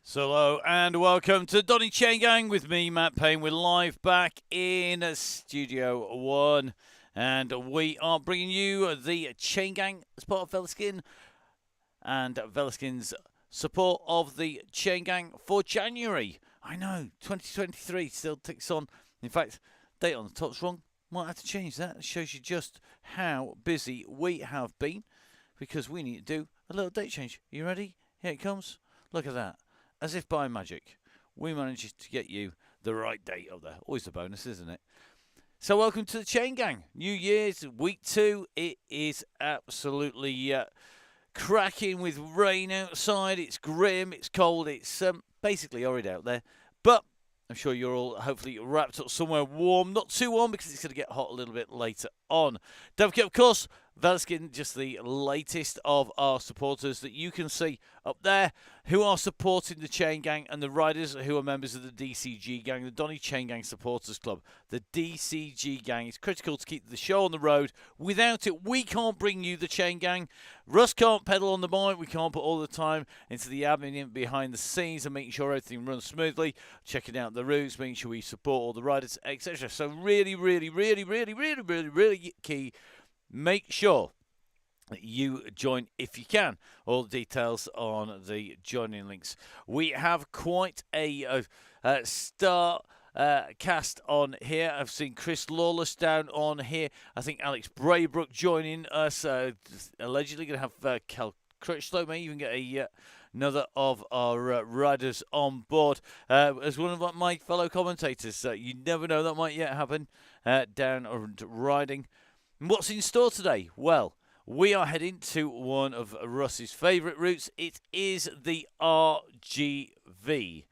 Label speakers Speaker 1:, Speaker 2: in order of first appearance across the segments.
Speaker 1: So hello and welcome to Donny Chaingang with me, Matt Payne. We're live back in Studio 1 and we are bringing you the Chaingang as part of Velaskin and Velaskin's support of the Chaingang for January. I know, 2023 still ticks on. In fact, date on the top's wrong. Might have to change that. It shows you just how busy we have been because we need to do a little date change. Are you ready? Here it comes. Look at that. As if by magic, we managed to get you the right date up there. Always a bonus, isn't it? So welcome to the Chaingang. New Year's, week 2. It is absolutely cracking with rain outside. It's grim, it's cold, it's basically horrid out there. But I'm sure you're all hopefully wrapped up somewhere warm. Not too warm because it's going to get hot a little bit later on. Don't forget, of course, Velaskin, just the latest of our supporters that you can see up there who are supporting the Chain Gang and the riders who are members of the DCG Gang, the Donny Chaingang Supporters Club. The DCG Gang is critical to keep the show on the road. Without it, we can't bring you the Chain Gang. Russ can't pedal on the bike. We can't put all the time into the admin behind the scenes and making sure everything runs smoothly, checking out the routes, making sure we support all the riders, etc. So really key. Make sure that you join if you can. All the details on the joining links. We have quite a star cast on here. I've seen Chris Lawless down on here. I think Alex Braybrook joining us. Allegedly going to have Cal Crutchlow. May even get another of our riders on board as one of my fellow commentators. You never know, that might yet happen down and riding. And what's in store today? Well, we are heading to one of Russ's favourite routes. It is the RGV.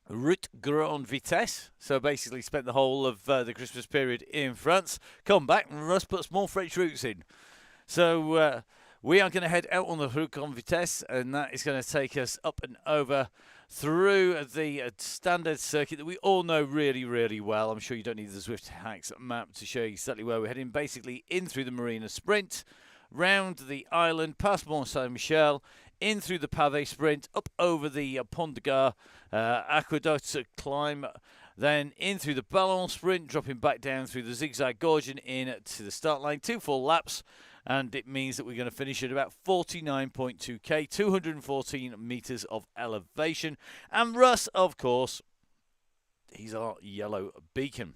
Speaker 1: Route Grand Vitesse. So basically spent the whole of the Christmas period in France. Come back and Russ puts more French routes in. So we are going to head out on the Route Grand Vitesse, and that is going to take us up and over through the standard circuit that we all know really well. I'm sure you don't need the Zwift Hacks map to show you exactly where we're heading. Basically in through the Marina Sprint, round the island, past Mont Saint-Michel, in through the Pavé Sprint, up over the Pont de Gare Aqueduct climb, then in through the Ballon Sprint, dropping back down through the Zigzag Gorge and in to the start line. 2 full laps. And it means that we're going to finish at about 49.2k, 214 metres of elevation. And Russ, of course, he's our yellow beacon.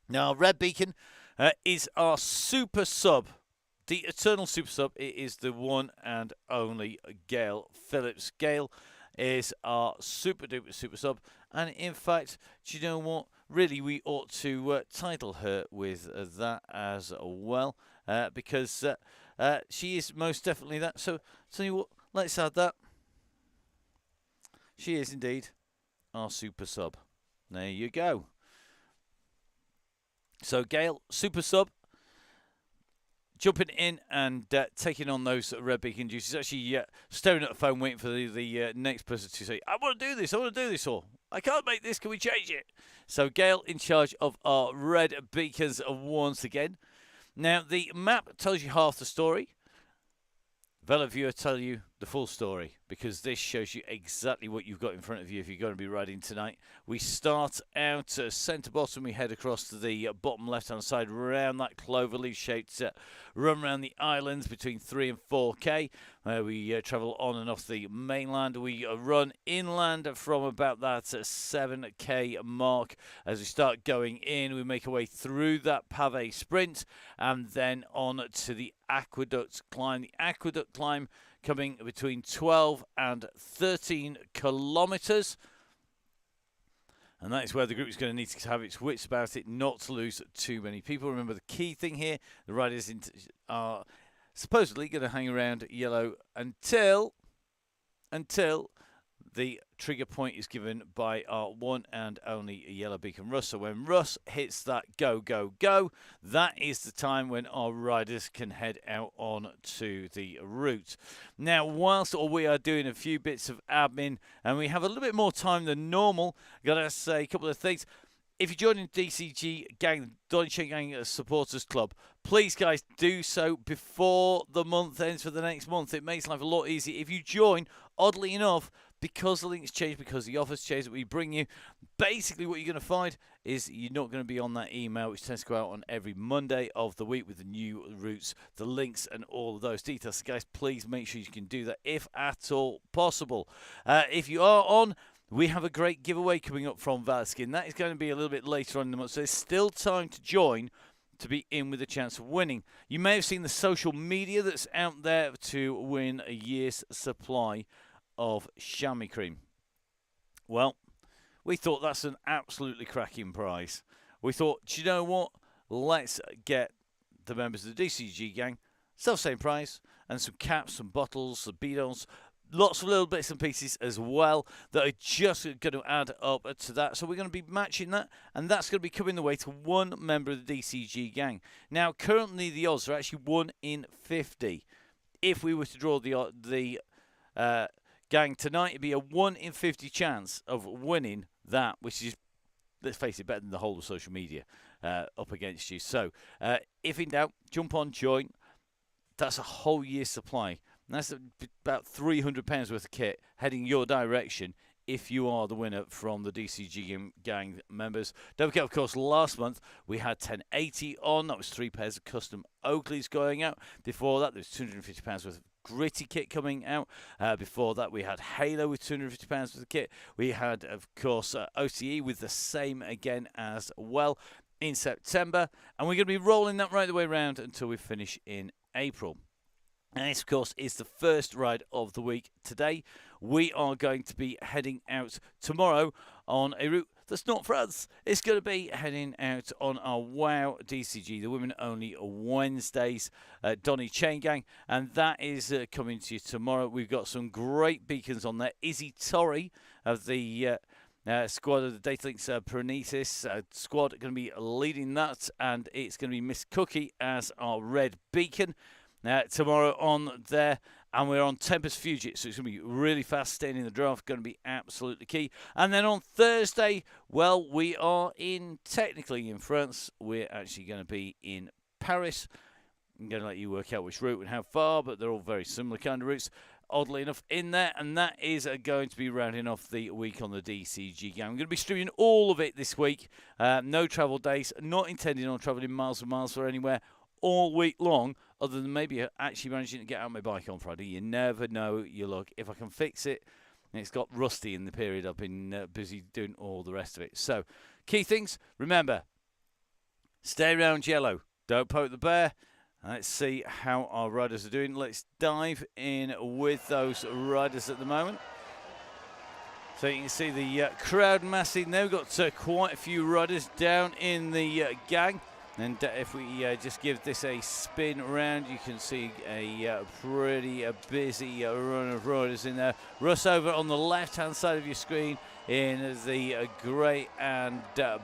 Speaker 1: Now, red beacon is our super sub, the eternal super sub. It is the one and only Gail Phillips. Gail is our super duper super sub. And in fact, do you know what? Really, we ought to title her with that as well. Because she is most definitely that. So, tell you what, let's add that. She is indeed our super sub. There you go. So, Gail, super sub, jumping in and taking on those red beacon duties. Actually staring at the phone waiting for the next person to say, I want to do this, or I can't make this, can we change it? So, Gail in charge of our red beacons once again. Now, the map tells you half the story. VeloViewer tell you the full story, because this shows you exactly what you've got in front of you if you're going to be riding tonight. We start out centre bottom. We head across to the bottom left-hand side, around that cloverleaf-shaped run around the islands between 3 and 4k. We travel on and off the mainland. We run inland from about that 7k mark. As we start going in, we make our way through that Pavé Sprint and then on to the Aqueduct Climb. The Aqueduct Climb coming between 12 and 13 kilometres. And that is where the group is going to need to have its wits about it, not to lose too many people. Remember, the key thing here, the riders are supposedly going to hang around yellow until the trigger point is given by our one and only yellow beacon Russ. So when Russ hits that go, that is the time when our riders can head out on to the route. Now, whilst we are doing a few bits of admin and we have a little bit more time than normal, I've got to say a couple of things. If you're joining DCG Gang, Donny Chaingang Supporters Club, please, guys, do so before the month ends for the next month. It makes life a lot easier. If you join, oddly enough, because the links change, because the offers change that we bring you, basically what you're going to find is you're not going to be on that email, which tends to go out on every Monday of the week with the new routes, the links, and all of those details. So guys, please make sure you can do that if at all possible. If you are on, we have a great giveaway coming up from Valskin. That is going to be a little bit later on in the month, so there's still time to join to be in with a chance of winning. You may have seen the social media that's out there to win a year's supply of chamois cream. Well, we thought that's an absolutely cracking prize. We thought, do you know what? Let's get the members of the DCG gang self-same prize and some caps, some bottles, some bidons, lots of little bits and pieces as well that are just going to add up to that. So we're going to be matching that, and that's going to be coming the way to one member of the DCG gang. Now, currently the odds are actually 1 in 50. If we were to draw the gang tonight, it'd be a 1 in 50 chance of winning that, which is, let's face it, better than the whole of social media up against you. So if in doubt, jump on, join. That's a whole year's supply. And that's about £300 worth of kit heading your direction if you are the winner from the DCG gang members. Don't forget, of course, last month we had 1080 on. That was 3 pairs of custom Oakleys going out. Before that, there was £250 worth of gritty kit coming out. Before that, we had Halo with £250 worth of kit. We had, of course, OCE with the same again as well in September. And we're going to be rolling that right the way around until we finish in April. And this, of course, is the first ride of the week. Today, we are going to be heading out tomorrow on a route that's not for us. It's going to be heading out on our WOW DCG, the Women Only Wednesdays, Donny Chaingang, and that is coming to you tomorrow. We've got some great beacons on there. Izzy Torrey of the squad of the Datalinks Pronesis squad going to be leading that, and it's going to be Miss Cookie as our red beacon. Tomorrow on there, and we're on Tempest Fugit, so it's going to be really fast. Staying in the draft, going to be absolutely key. And then on Thursday, well, we are technically in France. We're actually going to be in Paris. I'm going to let you work out which route and how far, but they're all very similar kind of routes, oddly enough, in there. And that is going to be rounding off the week on the DCG gang. I'm going to be streaming all of it this week. No travel days, not intending on travelling miles and miles or anywhere all week long, other than maybe actually managing to get out my bike on Friday. You never know your luck. If I can fix it, it's got rusty in the period I've been busy doing all the rest of it. So, key things, remember, stay around yellow. Don't poke the bear. Let's see how our riders are doing. Let's dive in with those riders at the moment. So you can see the crowd massing there. We've got quite a few riders down in the gang. And if we just give this a spin around, you can see a pretty busy run of riders in there. Russ over on the left-hand side of your screen in the grey and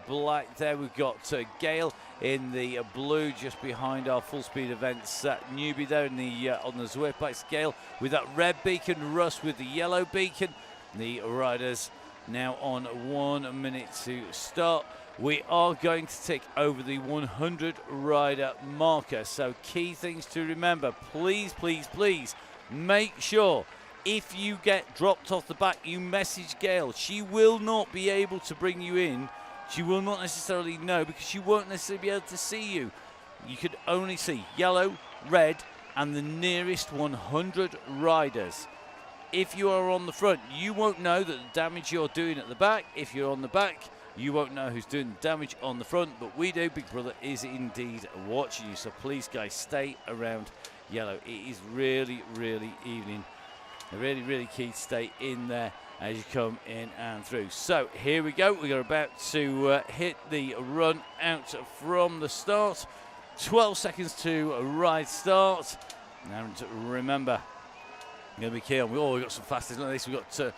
Speaker 1: black there. We've got Gale in the blue just behind our full-speed events newbie there in the on the Zwift bikes. Gale with that red beacon, Russ with the yellow beacon. The riders now on 1 minute to start. We are going to tick over the 100 rider marker. So key things to remember. Please, please, please make sure if you get dropped off the back, you message Gail. She will not be able to bring you in. She will not necessarily know because she won't necessarily be able to see you. You could only see yellow, red, and the nearest 100 riders. If you are on the front, you won't know that the damage you're doing at the back. If you're on the back, you won't know who's doing the damage on the front, but we do. Big Brother is indeed watching you, so please, guys, stay around yellow. It is really, really evening. Really, really key to stay in there as you come in and through. So here we go. We are about to hit the run out from the start. 12 seconds to ride start. And remember, I'm going to be key on. We've got some fastest like this. We've got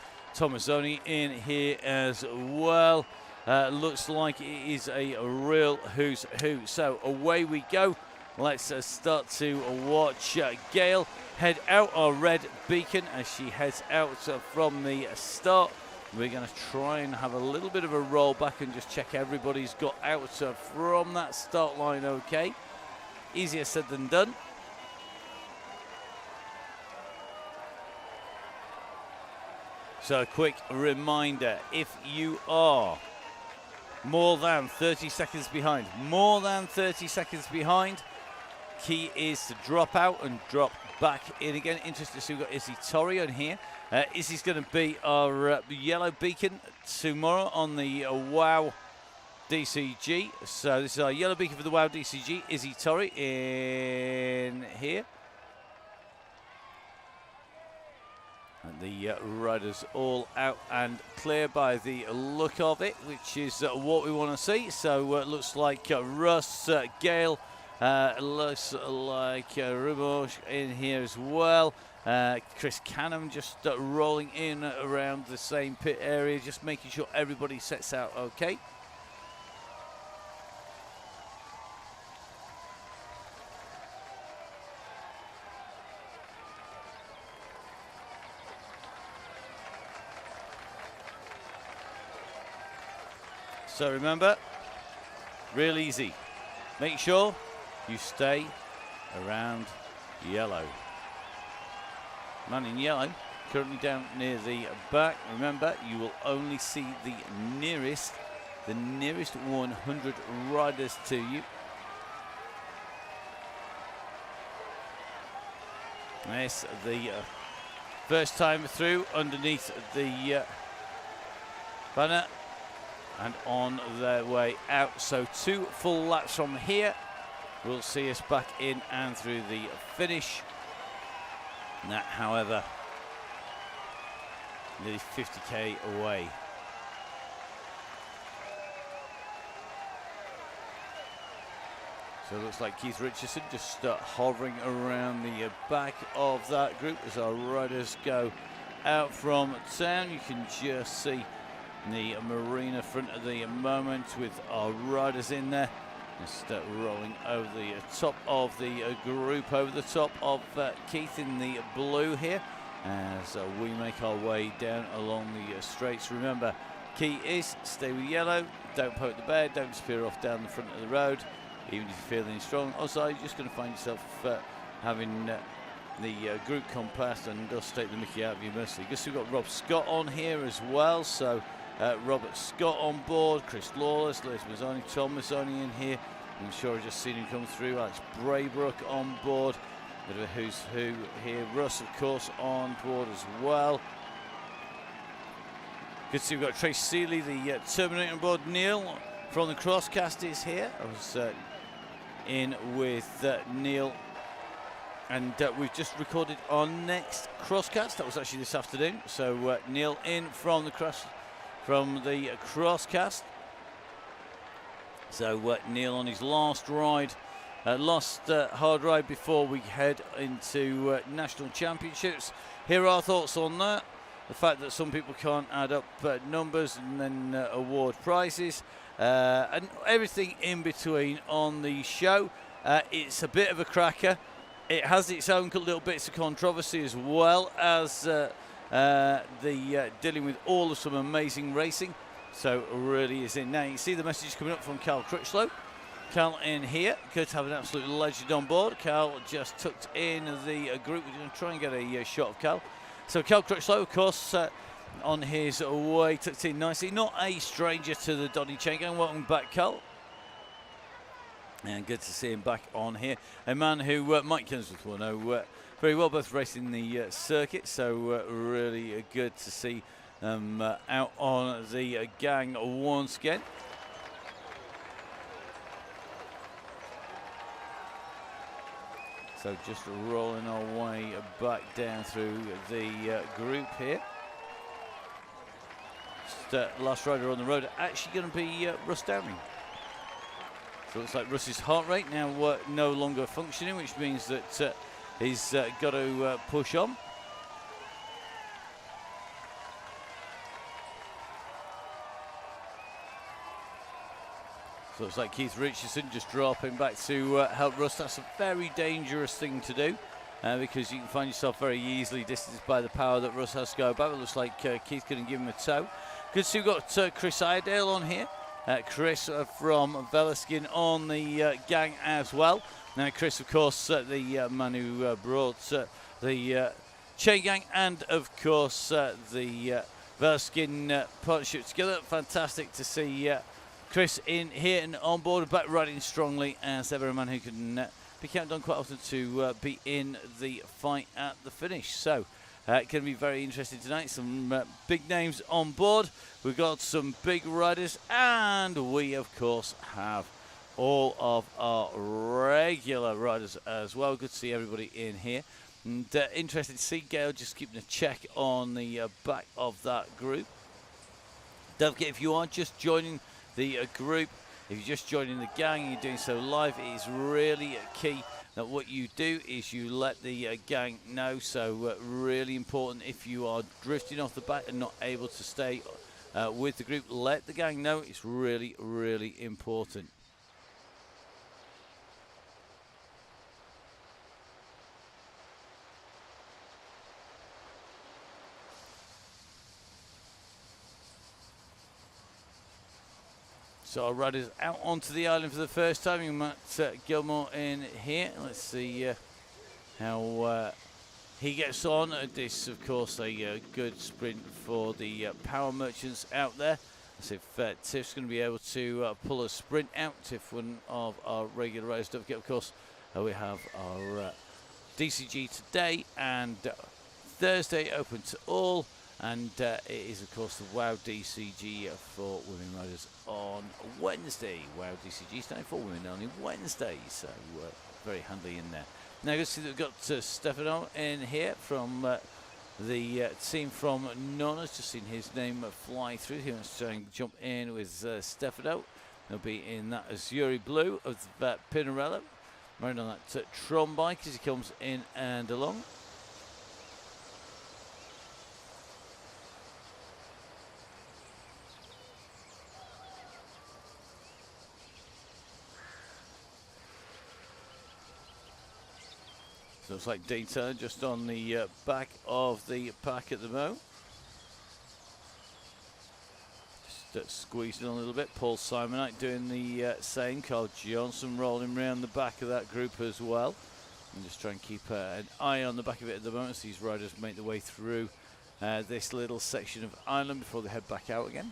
Speaker 1: Donny in here as well. Looks like it is a real who's who. So away we go. Let's start to watch Gail head out our red beacon as she heads out from the start. We're going to try and have a little bit of a roll back and just check everybody's got out from that start line okay. Easier said than done. So a quick reminder, if you are more than 30 seconds behind, key is to drop out and drop back in again. Interesting to see we've got Izzy Torrio in here. Izzy's going to be our yellow beacon tomorrow on the WoW DCG. So this is our yellow beacon for the WoW DCG. Izzy Torrio in here. And the riders all out and clear by the look of it, which is what we want to see. So it looks like Russ, Gale, looks like Rubosh in here as well. Chris Canham just rolling in around the same pit area, just making sure everybody sets out okay. So remember, real easy. Make sure you stay around yellow. Man in yellow, currently down near the back. Remember, you will only see the nearest 100 riders to you. Yes, the first time through underneath the banner. And on their way out. So 2 full laps from here will see us back in and through the finish. That, however, nearly 50k away. So it looks like Keith Richardson just hovering around the back of that group as our riders go out from town. You can just see the marina front at the moment with our riders in there, just rolling over the top of the group, over the top of Keith in the blue here as we make our way down along the straights. Remember, key is stay with yellow, don't poke the bear, don't spear off down the front of the road, even if you're feeling strong. Also, you're just going to find yourself having the group come past and just take the mickey out of you mostly. Guess we've got Rob Scott on here as well, so Robert Scott on board, Chris Lawless, Liz Mazzoni, Tom Mazzoni in here. I'm sure I've just seen him come through. Alex Braybrook on board. Bit of a who's who here. Russ, of course, on board as well. Good to see we've got Trace Seeley, the Terminator on board. Neil from the Crosscast is here. I was in with Neil, and we've just recorded our next Crosscast. That was actually this afternoon. So Neil in from the Crosscast. So Neil on his last ride, hard ride before we head into National Championships. Here are our thoughts on that. The fact that some people can't add up numbers and then award prizes, and everything in between on the show. It's a bit of a cracker. It has its own little bits of controversy as well as dealing with all of some amazing racing. So really is in. Now you can see the message coming up from Cal Crutchlow. Cal in here, good to have an absolute legend on board. Cal just tucked in the group. We're going to try and get a shot of Cal. So Cal Crutchlow, of course, on his way, tucked in nicely. Not a stranger to the Donny Chaingang. Welcome back, Cal. And good to see him back on here. A man who Mike Kensworth will know very well, both racing the circuit. So really good to see out on the gang once again. So just rolling our way back down through the group here. Just, last rider on the road actually going to be Russ Downing. So it looks like Russ's heart rate now no longer functioning, which means that he's got to push on. So it's like Keith Richardson just dropping back to help Russ. That's a very dangerous thing to do because you can find yourself very easily distanced by the power that Russ has to go back. It looks like Keith couldn't give him a tow. Good to see we've got Chris Iredale on here. Chris from Velaskin on the gang as well. Now Chris, of course, the man who brought the Chaingang and, of course, the Verskin partnership together. Fantastic to see Chris in here and on board, back riding strongly as ever, a man who can be counted on quite often to be in the fight at the finish. So, going to be very interesting tonight. Some big names on board. We've got some big riders, and we, of course, have all of our regular riders as well. Good to see everybody in here. And interested to see Gail just keeping a check on the back of that group. Don't forget, if you are just joining the group, if you're just joining the gang and you're doing so live, it is really key that what you do is you let the gang know. So really important, if you are drifting off the back and not able to stay with the group, let the gang know. It's really, really important. So our riders out onto the island for the first time. You Matt Gilmore in here. Let's see how he gets on. This, of course, a good sprint for the power merchants out there. Let's see if Tiff's going to be able to pull a sprint out. Tiff, one of our regular riders. Don't forget, of course, we have our DCG today and Thursday open to all. And it is, of course, the WOW DCG for women riders on Wednesday. WOW DCG standing for women only Wednesday. So very handy in there. Now, you can see that we've got Stefano in here from the team from Nona's. Just seen his name fly through. He wants to try and jump in with Stefano. He'll be in that Azuri blue of that Pinarello. Riding on that Tron bike as he comes in and along. Looks like data just on the back of the pack at the moment. Just squeezing a little bit. Paul Simonite doing the same. Carl Johnson rolling around the back of that group as well. And just try and keep an eye on the back of it at the moment as these riders make their way through this little section of island before they head back out again.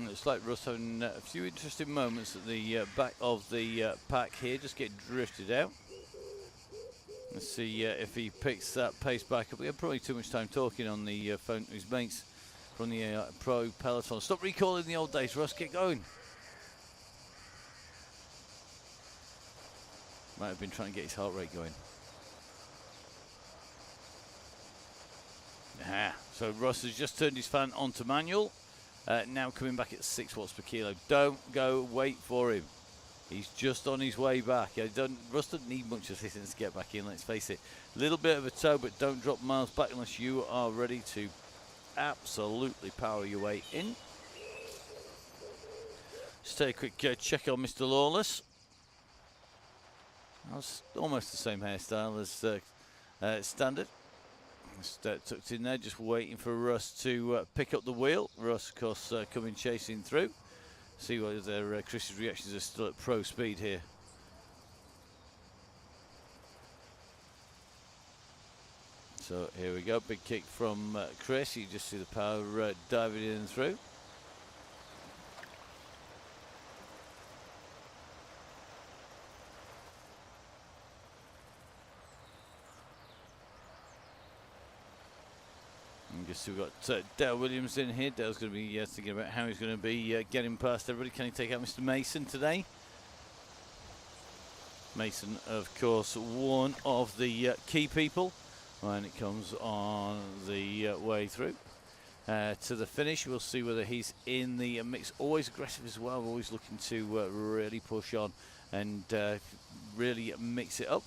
Speaker 1: It's like Russ having a few interesting moments at the back of the pack here, just getting drifted out. Let's see if he picks that pace back up. We had probably too much time talking on the phone to his mates from the pro peloton. Stop recalling the old days, Russ, get going. Might have been trying to get his heart rate going. Aha. So Russ has just turned his fan onto manual. Now coming back at 6 watts per kilo. Don't go, wait for him. He's just on his way back. Russ doesn't need much assistance to get back in, let's face it. A little bit of a toe, but don't drop miles back unless you are ready to absolutely power your way in. Just take a quick check on Mr. Lawless. That's almost the same hairstyle as standard. Just tucked in there, just waiting for Russ to pick up the wheel. Russ, of course, coming chasing through. See whether Chris's reactions are still at pro speed here. So here we go, big kick from Chris. You just see the power diving in and through. We've got Dale Williams in here. Dale's going to be thinking about how he's going to be getting past everybody. Can he take out Mr. Mason today? Mason, of course, one of the key people when it comes on the way through to the finish. We'll see whether he's in the mix. Always aggressive as well. Always looking to really push on and really mix it up.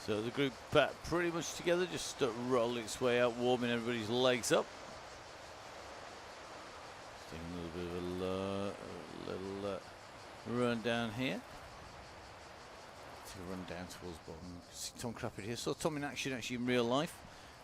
Speaker 1: So the group pretty much together, just rolling its way out, warming everybody's legs up. Taking a little bit of a little run down here. To run down towards the bottom. See Tom Crappard here. Saw Tom in action actually in real life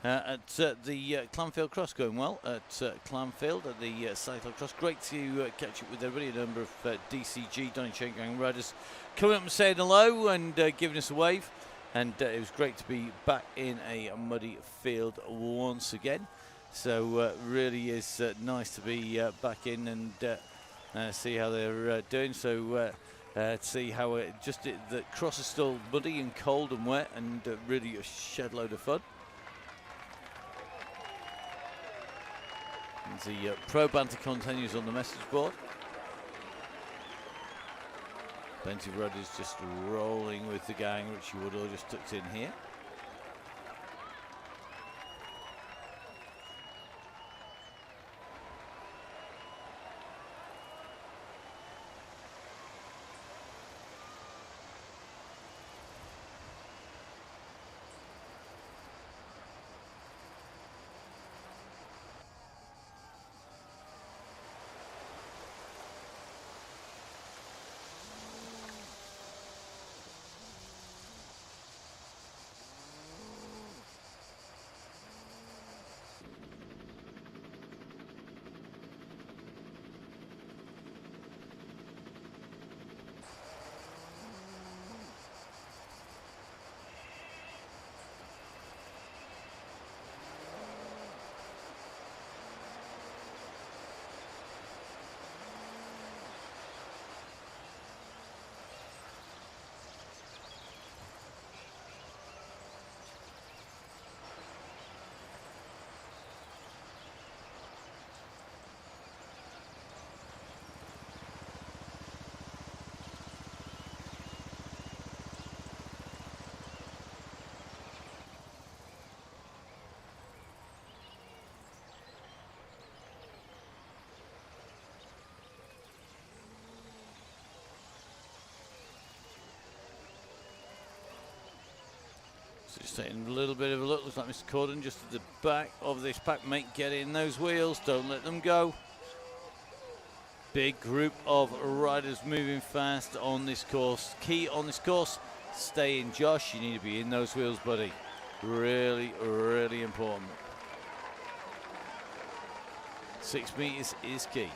Speaker 1: at the Clanfield Cross, going well at Clanfield at the Cycle Cross. Great to catch up with everybody. A number of DCG, Donny Chaingang riders coming up and saying hello and giving us a wave. And it was great to be back in a muddy field once again. So really is nice to be back in and see how they're doing. So to see how the cross is still muddy and cold and wet, and really a shed load of fun. And the pro banter continues on the message board. Plenty of riders just rolling with the gang. Richie Woodall just tucked in here. So just taking a little bit of a look. Looks like Mr. Corden just at the back of this pack. Mate, get in those wheels. Don't let them go. Big group of riders moving fast on this course. Key on this course, stay in, Josh. You need to be in those wheels, buddy. Really, really important. 6 meters is key.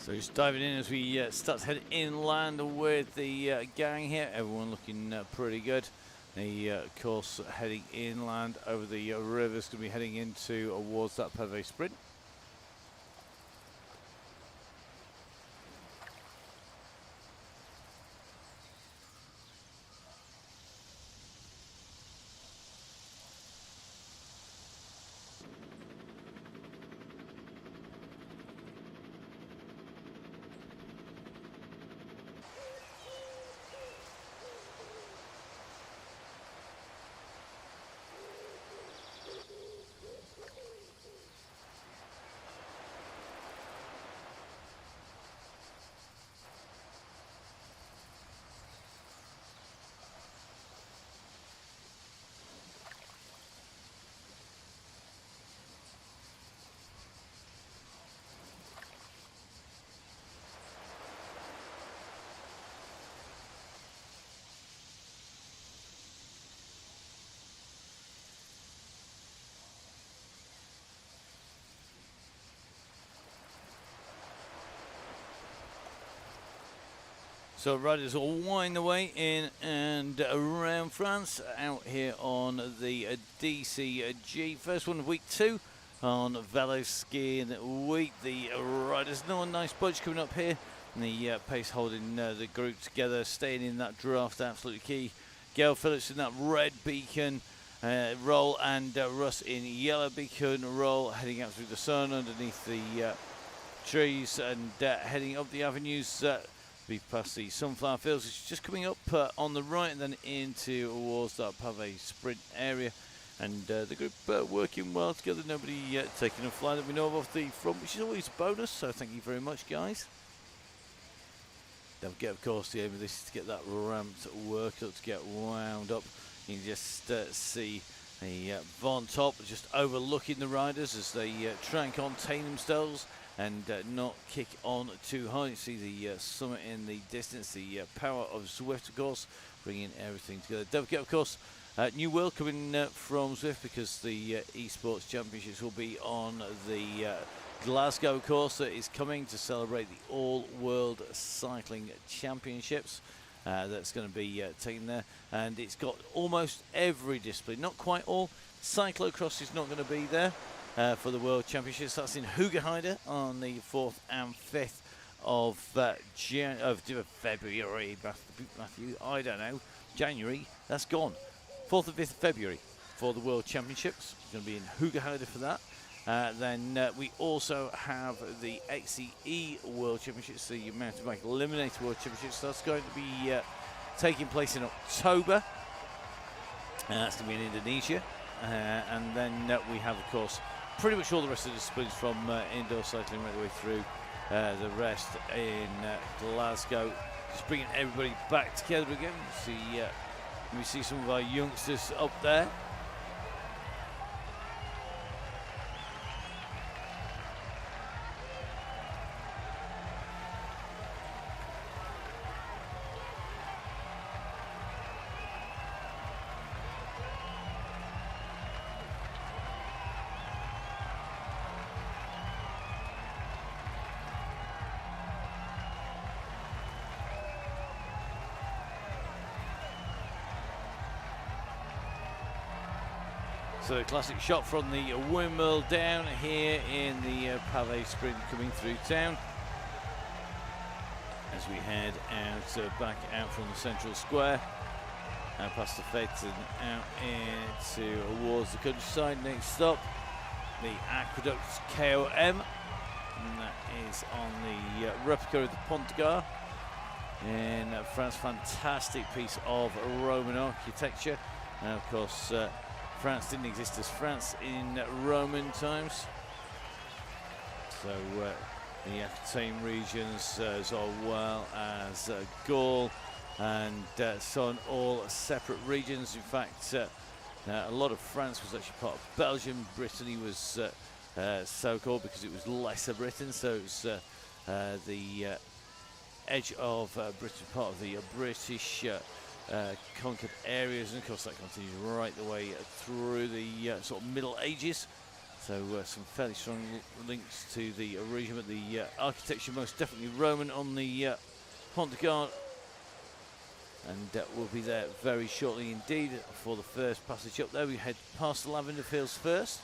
Speaker 1: So just diving in as we start to head inland with the gang here. Everyone looking pretty good. The course heading inland over the river is going to be heading into towards that Pave sprint. So riders will wind their way in and around France out here on the DCG. First one of week 2 on Velo Skiing Week. The riders know a nice bunch coming up here. And the pace holding the group together, staying in that draft, absolutely key. Gail Phillips in that red beacon roll, and Russ in yellow beacon roll, heading out through the sun underneath the trees and heading up the avenues. Be past the sunflower fields, which is just coming up on the right, and then into towards that pavé sprint area. And the group working well together, nobody taking a fly that we know of off the front, which is always a bonus, so thank you very much, guys. Don't forget, of course, the aim of this is to get that ramped work up, to get wound up. You can just see the Von Top just overlooking the riders as they try and contain themselves and not kick on too high. You see the summit in the distance, the power of Zwift, of course, bringing everything together. Don't forget, of course, new world coming from Zwift, because the esports championships will be on the Glasgow course that is coming to celebrate the All-World Cycling Championships. That's going to be taken there, and it's got almost every discipline, not quite all. Cyclocross is not going to be there for the World Championships. That's in Hoogerheide on the 4th and 5th of February. Matthew, I don't know. January, that's gone. 4th and 5th of February for the World Championships. It's going to be in Hoogerheide for that. Then we also have the XCE World Championships, the mountain bike eliminator World Championships. That's going to be taking place in October. That's going to be in Indonesia. And then we have, of course, pretty much all the rest of the disciplines from indoor cycling right the way through the rest in Glasgow. Just bringing everybody back together again. We see some of our youngsters up there. So a classic shot from the windmill down here in the pavé sprint coming through town as we head out back out from the central square and past the feds and out into towards the countryside. Next stop, the Aqueduct KOM, and that is on the replica of the Pont de Gare in France. Fantastic piece of Roman architecture, and of course France didn't exist as France in Roman times. So the Aquitaine regions as well as Gaul and so on, all separate regions. In fact, a lot of France was actually part of Belgium. Brittany was so called because it was Lesser Britain, so it's the edge of Britain, part of the British conquered areas, and of course that continues right the way through the sort of Middle Ages. So some fairly strong links to the region, but the architecture most definitely Roman on the Pont de Gare, and we'll be there very shortly indeed for the first passage up there. We head past the lavender fields first.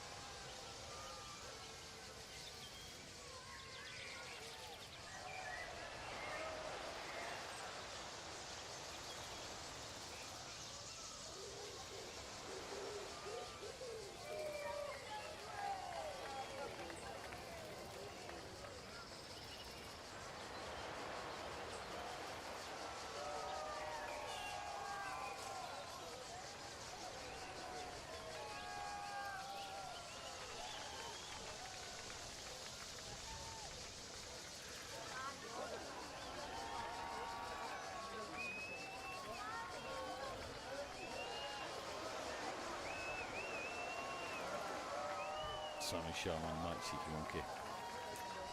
Speaker 1: Simon Sharman, Mike Cheeky Monkey.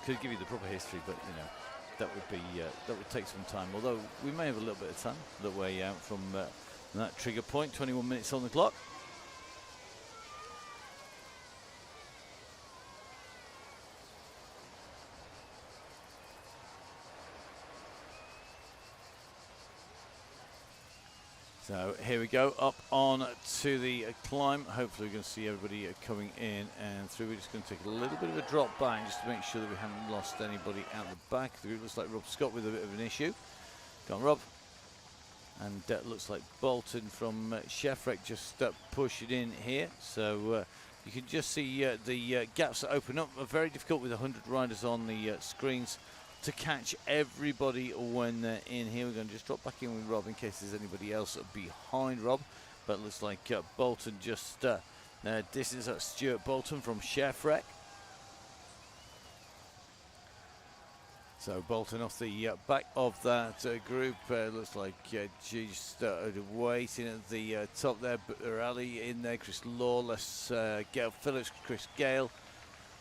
Speaker 1: Could give you the proper history, but you know that would take some time. Although we may have a little bit of time the way out from that trigger point. 21 minutes on the clock. So here we go, up on to the climb. Hopefully we're going to see everybody coming in and through. We're just going to take a little bit of a drop back just to make sure that we haven't lost anybody out the back. The group looks like Rob Scott with a bit of an issue. Go on, Rob. And looks like Bolton from Chefrec just pushing in here. So you can just see the gaps that open up are very difficult with 100 riders on the screens to catch everybody when they're in here. We're going to just drop back in with Rob in case there's anybody else behind Rob. But it looks like Bolton just distance at Stuart Bolton from Chefrec. So Bolton off the back of that group. Looks like just waiting at the top there. Rally in there. Chris Lawless, Gail Phillips, Chris Gale,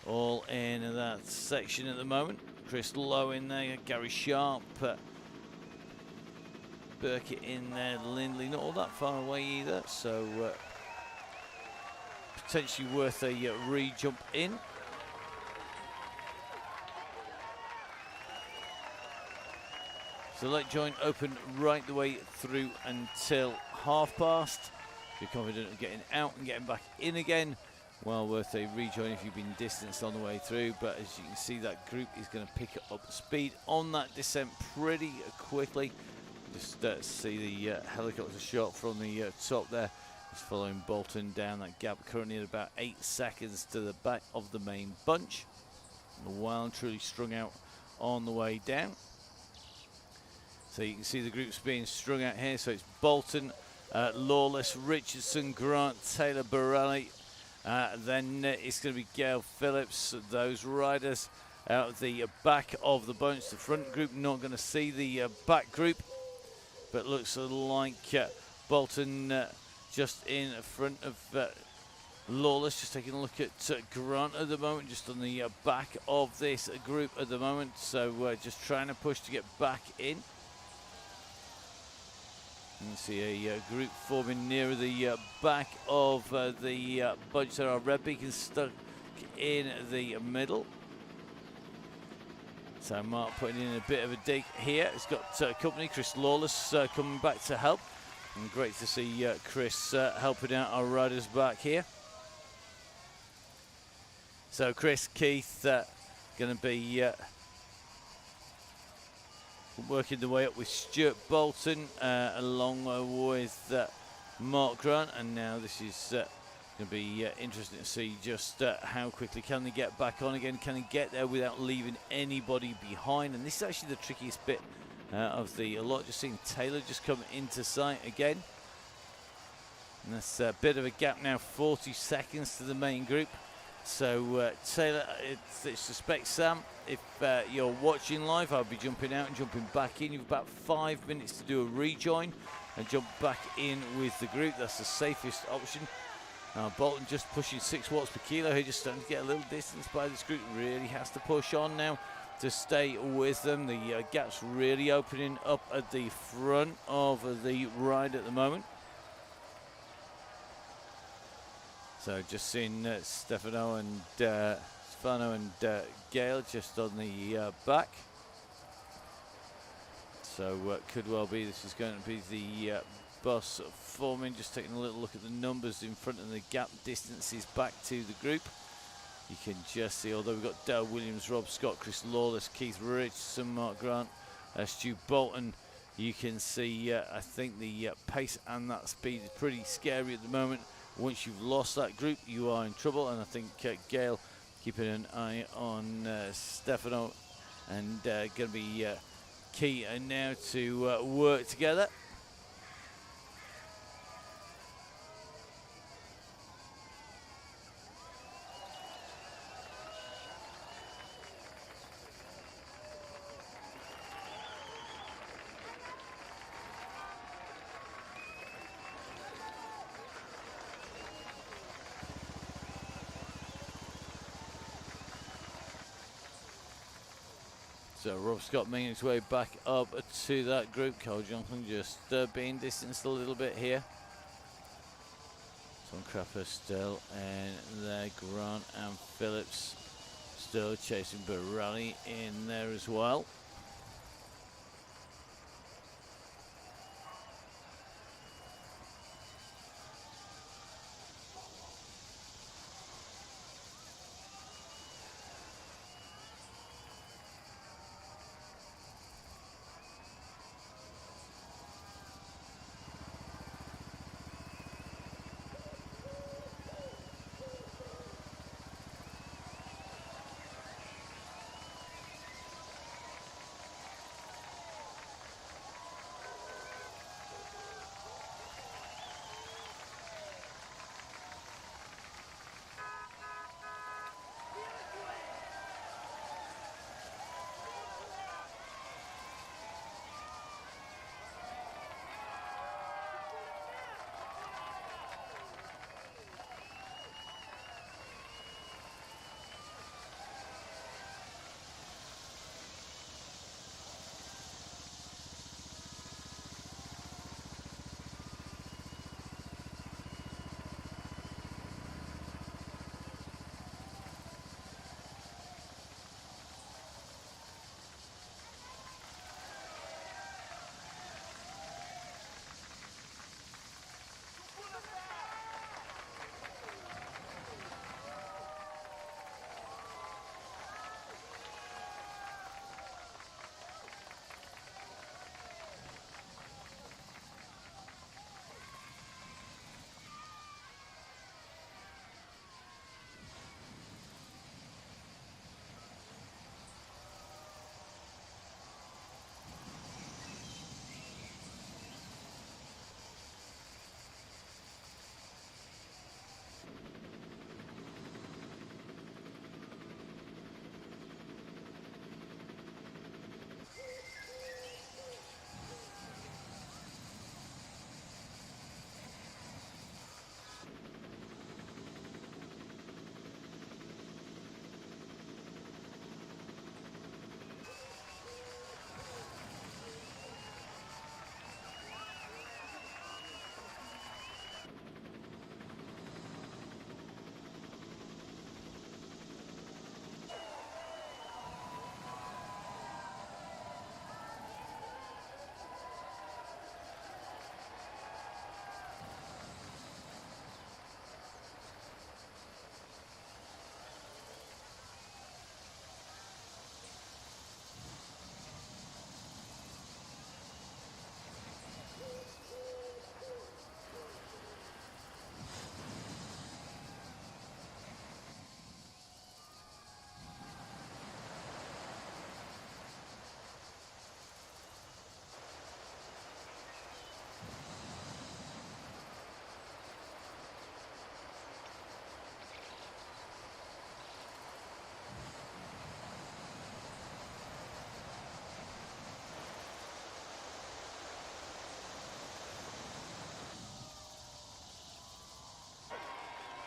Speaker 1: all in that section at the moment. Chris Lowe in there. Gary Sharp, Burkett in there. Lindley not all that far away either. So potentially worth a re-jump in. So late join open right the way through until past. If you're confident of getting out and getting back in again, well worth a rejoin if you've been distanced on the way through. But as you can see, that group is going to pick up speed on that descent pretty quickly. Just see the helicopter shot from the top there. Just following Bolton down that gap, currently at about 8 seconds to the back of the main bunch. Well and truly strung out on the way down. So you can see the groups being strung out here. So it's Bolton, Lawless, Richardson, Grant, Taylor, Borelli. Then it's going to be Gail Phillips. Those riders out the back of the bunch. The front group not going to see the back group. But looks like Bolton just in front of Lawless. Just taking a look at Grant at the moment. Just on the back of this group at the moment. So just trying to push to get back in. You can see a group forming near the back of the bunch. There are red beacons stuck in the middle. So Mark putting in a bit of a dig here. He's got company, Chris Lawless coming back to help. And great to see Chris helping out our riders back here. So Chris, Keith going to be working the way up with Stuart Bolton along with Mark Grant, and now this is going to be interesting to see just how quickly can they get back on again. Can they get there without leaving anybody behind? And this is actually the trickiest bit of the lot. Just seeing Taylor just come into sight again, and that's a bit of a gap now, 40 seconds to the main group. So Taylor, I suspect Sam, if you're watching live, I'll be jumping out and jumping back in. You've about 5 minutes to do a rejoin and jump back in with the group. That's the safest option. Bolton just pushing 6 watts per kilo. He's just starting to get a little distance by this group. Really has to push on now to stay with them. The gap's really opening up at the front of the ride at the moment. So just seeing Stefano and Gail just on the back. So could well be this is going to be the bus forming. Just taking a little look at the numbers in front of the gap distances back to the group. You can just see, although we've got Dale Williams, Rob Scott, Chris Lawless, Keith Richardson, Mark Grant, Stu Bolton. You can see, I think the pace and that speed is pretty scary at the moment. Once you've lost that group, you are in trouble. And I think Gail keeping an eye on Stefano and going to be key now to work together. So Rob Scott making his way back up to that group. Cole Johnson just being distanced a little bit here. Tom Crapper still, and there Grant and Phillips still chasing Borelli in there as well.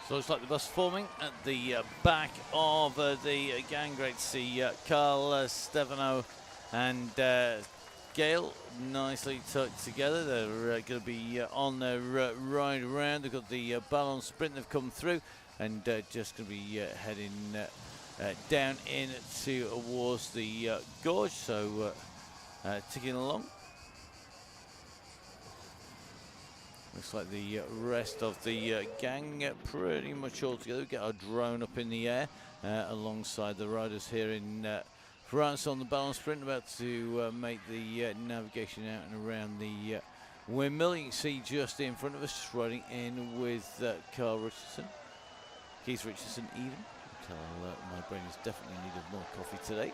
Speaker 1: So it's like the bus forming at the back of the gang. Great to see Carl, Stefano and Gail nicely tucked together. They're going to be on their ride around. They've got the ballon sprint. They've come through and just going to be heading down in towards the gorge. So ticking along. Looks like the rest of the gang pretty much all together. We get our drone up in the air alongside the riders here in France on the balance sprint, about to make the navigation out and around the windmill. You can see just in front of us, just riding in with Carl Richardson, Keith Richardson even. Tell my brain is definitely needed more coffee today.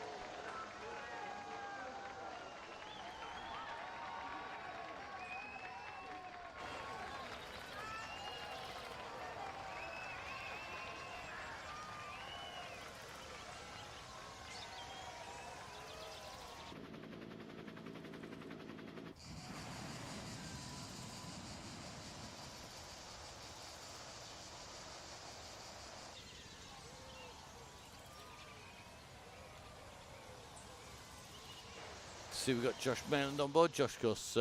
Speaker 1: See, we've got Josh Mayland on board. Josh, of course,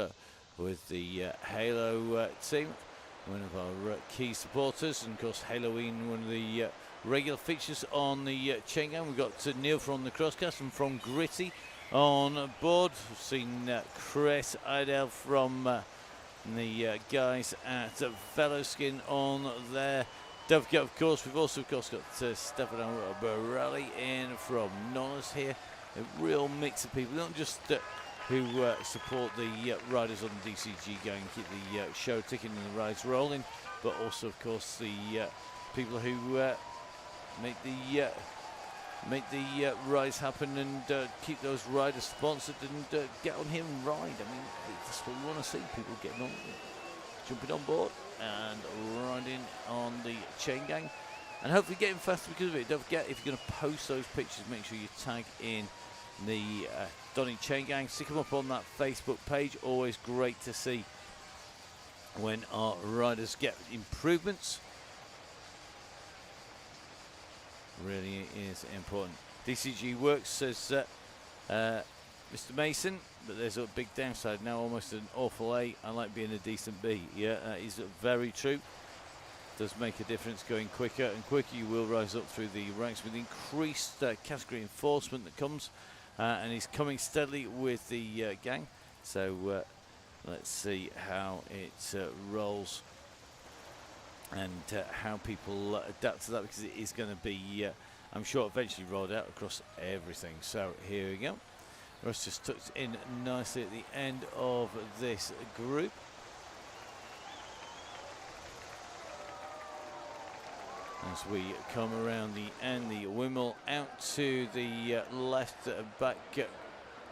Speaker 1: with the Halo team, one of our key supporters, and of course, Halloween, one of the regular features on the Chaingang. We've got Neil from the Crosscast and from Gritty on board. We've seen Chris Idell from the guys at Veloskin on there. Don't forget, of course, we've also, of course, got Stefano Borelli in from Nonnas here. A real mix of people, not just who support the riders on the DCG going, keep the show ticking and the rides rolling, but also, of course, the people who make the rides happen and keep those riders sponsored and get on here and ride. I mean, that's what we want to see, people getting on, jumping on board and riding on the Chaingang. And hopefully getting faster because of it. Don't forget, if you're going to post those pictures, make sure you tag in the Donny Chaingang. Stick them up on that Facebook page. Always great to see when our riders get improvements. Really is important. DCG works, says Mr. Mason, but there's a big downside now, almost an awful A. I like being a decent B. Yeah, that is very true. Does make a difference going quicker and quicker. You will rise up through the ranks with increased category enforcement that comes, and he's coming steadily with the gang. So let's see how it rolls and how people adapt to that, because it is going to be, I'm sure, eventually rolled out across everything. So here we go. Russ just tucked in nicely at the end of this group. As we come around the end, the windmill out to the left back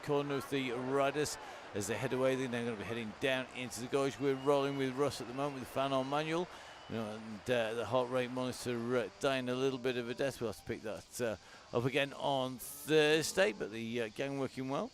Speaker 1: corner of the riders as they head away. They're now going to be heading down into the gorge. We're rolling with Russ at the moment with the fan on manual, and the heart rate monitor dying a little bit of a death. We'll have to pick that up again on Thursday, but the gang working well.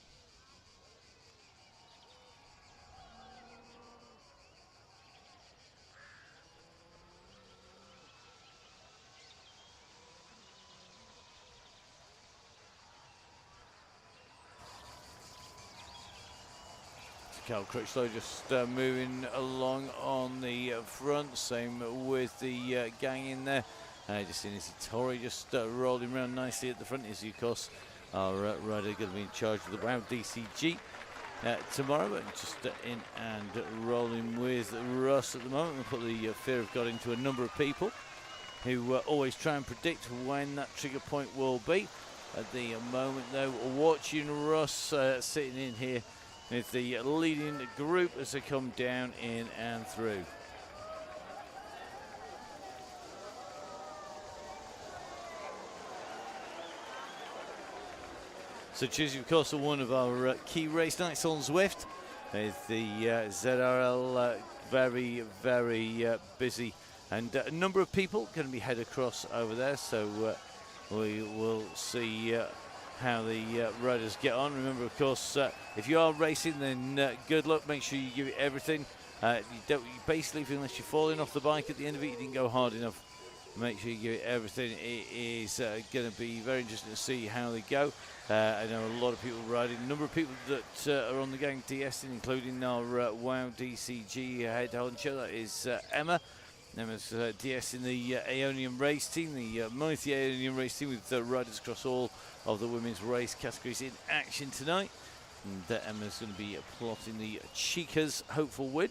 Speaker 1: Cal Crutchlow just moving along on the front, same with the gang in there. Just seeing Izzy Torrey just rolling around nicely at the front. Izzy, of course, our rider, going to be in charge of the Wow DCG tomorrow, but just in and rolling with Russ at the moment. We'll put the fear of God into a number of people who always try and predict when that trigger point will be. At the moment, though, watching Russ sitting in here with the leading group as they come down in and through. So Tuesday, of course, one of our key race nights on Zwift, with the ZRL very, very busy, and a number of people going to be head across over there. So we will see how the riders get on. Remember, of course, if you are racing, then good luck. Make sure you give it everything. You basically, unless you're falling off the bike at the end of it, you didn't go hard enough. Make sure you give it everything. It is going to be very interesting to see how they go. I know a lot of people riding. A number of people that are on the gang DSing, including our WoW DCG head honcho. That is Emma. Emma's DSing the Aeonian race team, the mighty Aeonian race team, with riders across all of the women's race categories in action tonight. And Emma's going to be plotting the Chicas' hopeful win.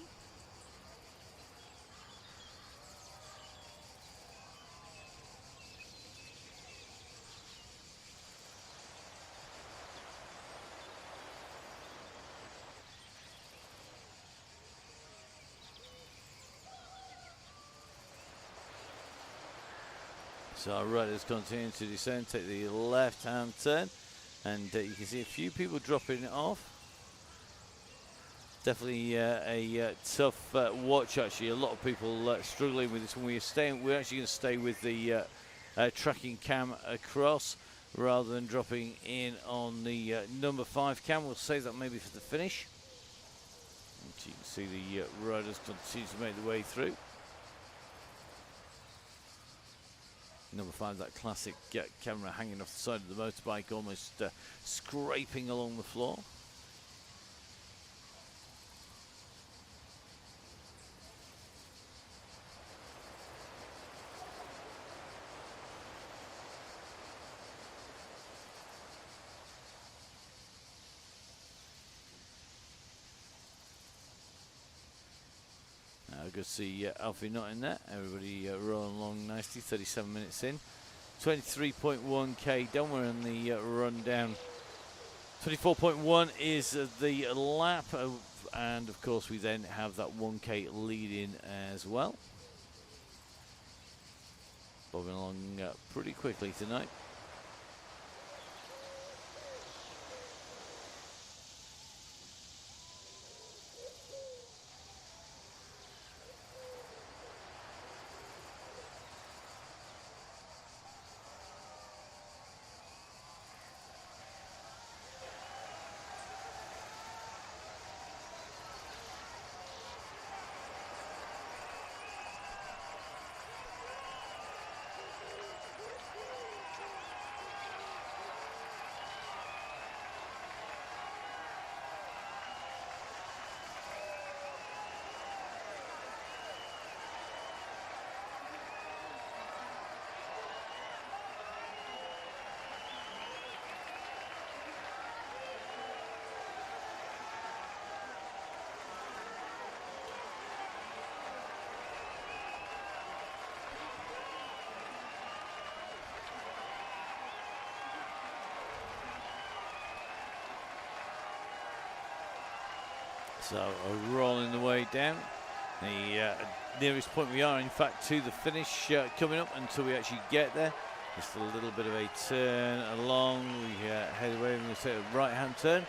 Speaker 1: So our riders continue to descend, take the left-hand turn, and you can see a few people dropping it off. Definitely a tough watch, actually. A lot of people struggling with this one. We're actually going to stay with the tracking cam across rather than dropping in on the number 5 cam. We'll save that maybe for the finish. And you can see the riders continue to make their way through. Number 5, that classic camera hanging off the side of the motorbike, almost scraping along the floor. Good to see Alfie not in there. Everybody rolling along nicely. 37 minutes in. 23.1k done. We're on the run down. 24.1 is the lap. And of course we then have that 1k lead in as well. Bobbing along pretty quickly tonight. So rolling the way down. The nearest point we are, in fact, to the finish coming up until we actually get there. Just a little bit of a turn along. We head away and we take a right-hand turn.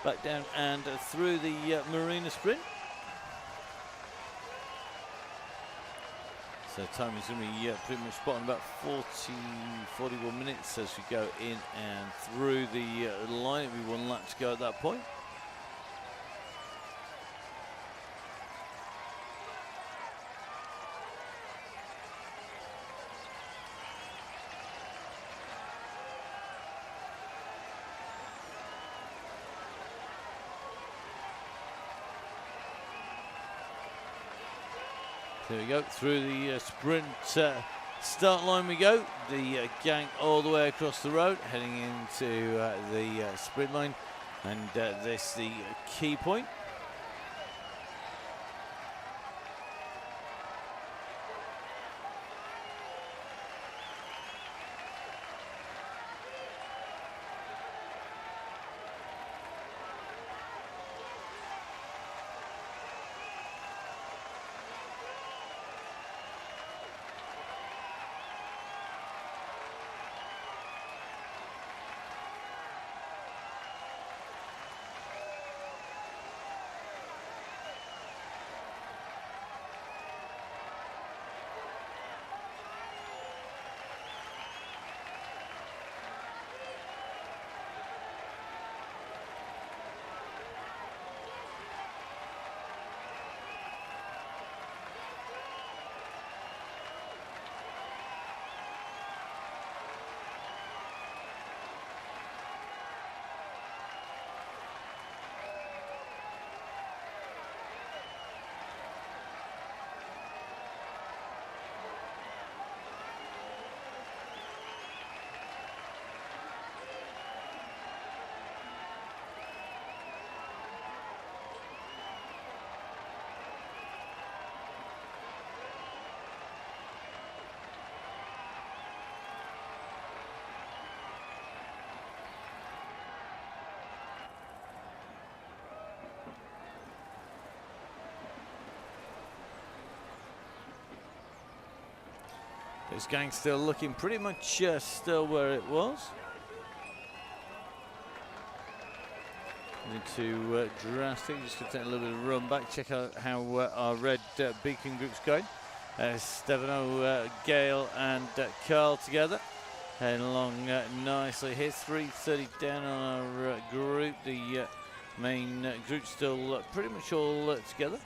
Speaker 1: Back down and through the Marina Sprint. So time is going to be pretty much spot on about 41 minutes as we go in and through the line. It'll be 1 lap to go at that point. There we go, through the sprint start line we go. The gang all the way across the road, heading into the sprint line. And this the key point. This gang still looking pretty much still where it was. Into drastic, just going to take a little bit of a run back, check out how our red beacon group's going. Stefano, Gale and Carl together. Heading along nicely here, 3:30 down on our group. The main group still pretty much all together.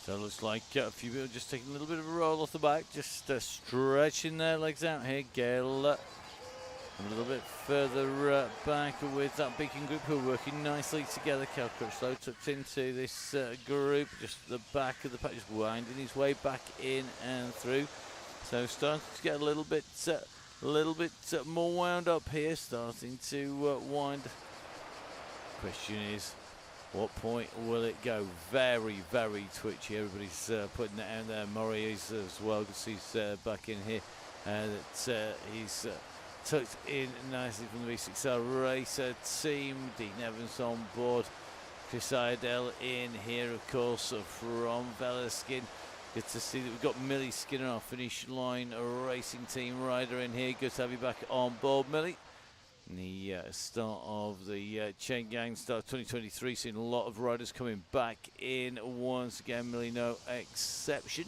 Speaker 1: So it looks like a few people just taking a little bit of a roll off the back, just stretching their legs out here. Gale a little bit further back with that beacon group who are working nicely together. Cal Crutchlow tucked into this group, just the back of the pack, just winding his way back in and through. So starting to get a little bit more wound up here, starting to wind. Question is, what point will it go? Very, very twitchy. Everybody's putting it out there. Murray is as well, because he's back in here. He's tucked in nicely from the V6R Racer team. Dean Evans on board. Chris Idell in here, of course, from Velaskin. Good to see that we've got Millie Skinner, our finish line racing team rider, in here. Good to have you back on board, Millie. The start of the Chaingang start 2023, seeing a lot of riders coming back in once again. Millie no exception.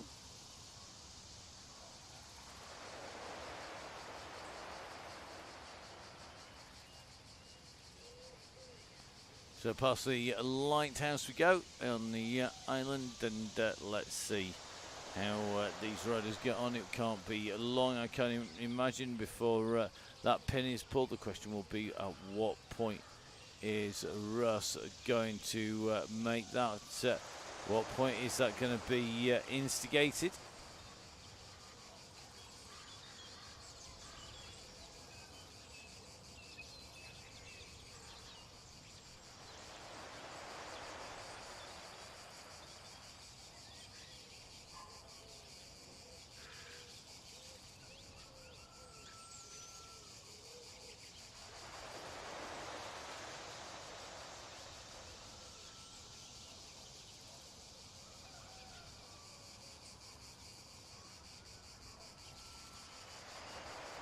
Speaker 1: So past the lighthouse we go on the island, and let's see how these riders get on. It can't be long, I can't even imagine, before that pin is pulled. The question will be, at what point is Russ going to make that? What point is that going to be instigated?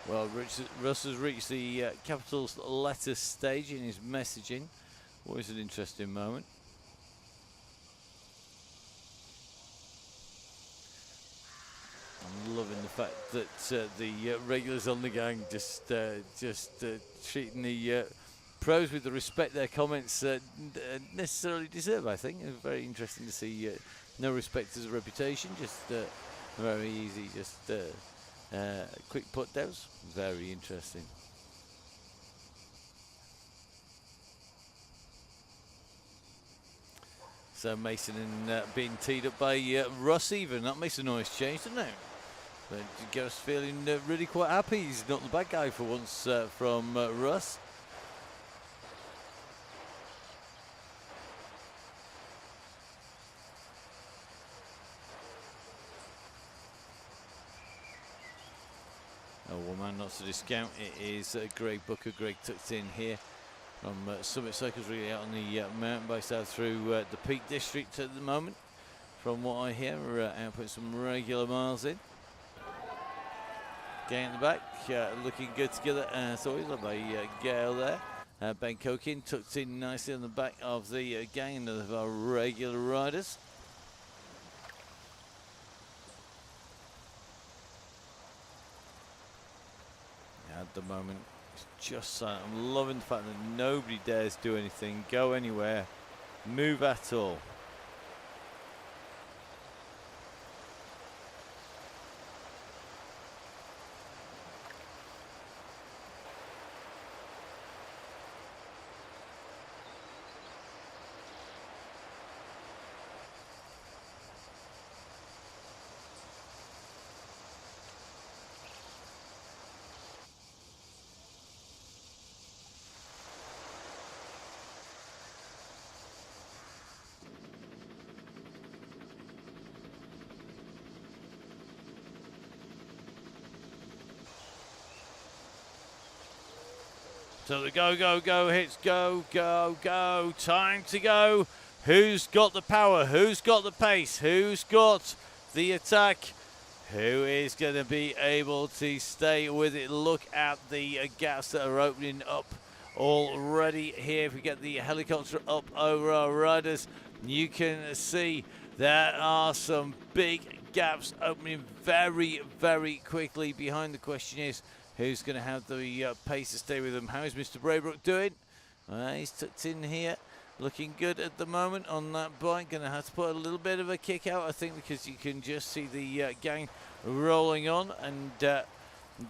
Speaker 1: Well, Russ has reached the capital letter stage in his messaging. Always an interesting moment. I'm loving the fact that the regulars on the gang just treating the pros with the respect their comments necessarily deserve, I think. It's very interesting to see no respect as a reputation, just very easy, just quick put downs. Very interesting. So Mason and being teed up by Russ even. That makes a nice change, doesn't it? But it gets us feeling really quite happy. He's not the bad guy for once from Russ. One man not to discount, it is Greg Booker. Greg tucked in here from Summit Circles, really out on the mountain base out through the Peak District at the moment. From what I hear, we're out putting some regular miles in. Gang in the back, looking good together as always, led by Gale there. Ben Kokin tucked in nicely on the back of the gang of our regular riders. At the moment, it's just silent. I'm loving the fact that nobody dares do anything, go anywhere, move at all. So the go hits, go. Time to go. Who's got the power? Who's got the pace? Who's got the attack? Who is going to be able to stay with it? Look at the gaps that are opening up already here. If we get the helicopter up over our riders, you can see there are some big gaps opening very, very quickly behind. The question is, who's going to have the pace to stay with them? How is Mr. Braybrook doing? He's tucked in here, looking good at the moment on that bike. Going to have to put a little bit of a kick out, I think, because you can just see the gang rolling on. And at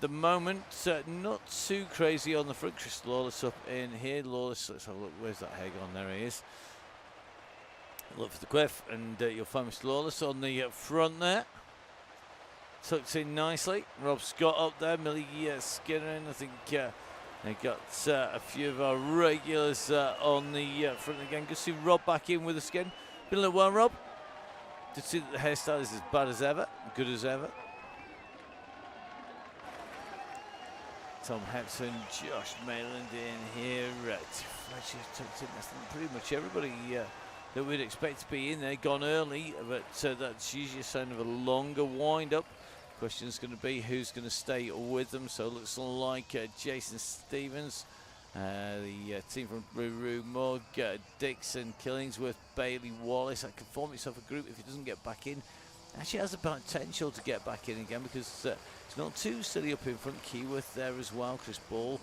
Speaker 1: the moment, not too crazy on the front. Chris Lawless up in here. Lawless, let's have a look. Where's that hair gone? There he is. Look for the quiff, and you'll find Mr. Lawless on the front there. Tucked in nicely. Rob Scott up there. Millie Skinner in. I think they got a few of our regulars on the front again. Good to see Rob back in with the skin. Been a little while, Rob. Good to see that the hairstyle is as bad as ever. Good as ever. Tom Hepson, Josh Mayland in here. Fletcher tucked in. That's pretty much everybody that we'd expect to be in there. Gone early, but that's usually a sign of a longer wind-up. Question's going to be who's going to stay with them. So it looks like Jason Stevens, the team from Ruru, Morg, Dixon, Killingsworth, Bailey, Wallace. That can form itself a group if he doesn't get back in. Actually has the potential to get back in again because it's not too silly up in front. Keyworth there as well, Chris Ball,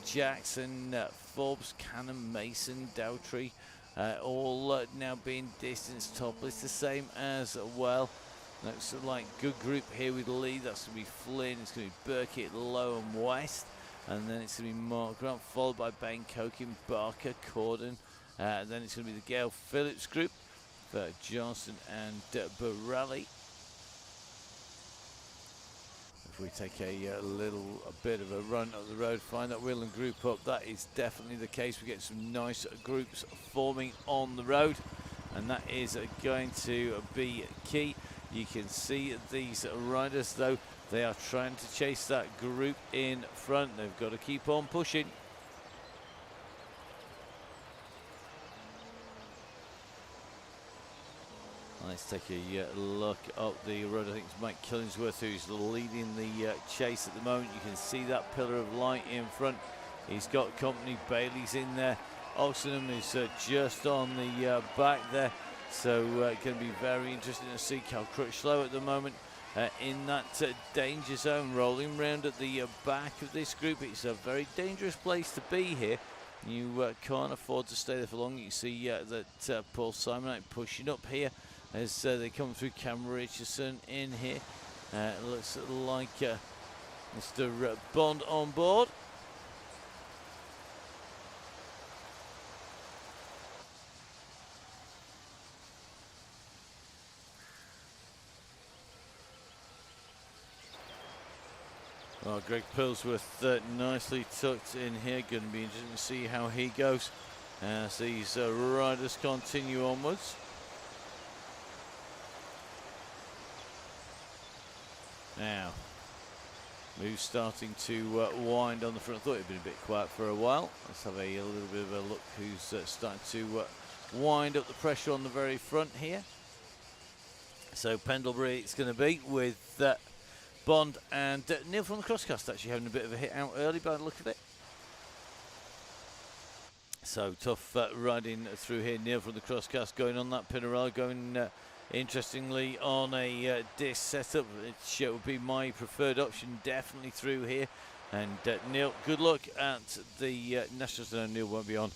Speaker 1: Jackson, Forbes, Cannon, Mason, Dowtree, all now being distanced topless, the same as well. Looks like good group here with Lee. That's going to be Flynn. It's going to be Burkitt, Lowe and West. And then it's going to be Mark Grant, followed by Ben Kokin, Barker, Corden. Then it's going to be the Gail Phillips group for Johnson and Borelli. If we take a bit of a run up the road, find that Whelan group up, that is definitely the case. We get some nice groups forming on the road, and that is going to be key. You can see these riders, though, they are trying to chase that group in front. They've got to keep on pushing. Let's take a look up the road. I think it's Mike Killingsworth who's leading the chase at the moment. You can see that pillar of light in front. He's got company. Bailey's in there. Oxenham is just on the back there. So going to be very interesting to see Cal Crutchlow at the moment in that danger zone, rolling round at the back of this group. It's a very dangerous place to be here. You can't afford to stay there for long. You can see that Paul Simonite pushing up here as they come through. Cam Richardson in here. Looks like Mr. Bond on board. Well, Greg Pillsworth nicely tucked in here. Going to be interesting to see how he goes as these riders continue onwards. Now, moves starting to wind on the front. I thought it had been a bit quiet for a while. Let's have a little bit of a look who's starting to wind up the pressure on the very front here. So Pendlebury it's going to be with Bond and Neil from the Crosscast actually having a bit of a hit out early by the look of it. So tough riding through here. Neil from the crosscast going on that Pinarello, going interestingly on a disc setup. It would be my preferred option, definitely through here. And Neil, good luck at the Nationals. No, Neil won't be on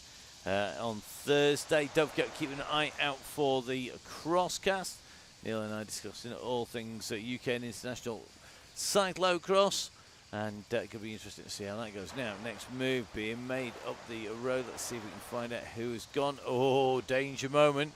Speaker 1: Thursday. Don't forget to keep an eye out for the crosscast. Neil and I discussing all things UK and international cyclocross. And it could be interesting to see how that goes. Now, next move being made up the road. Let's see if we can find out who's gone. Oh, danger moment.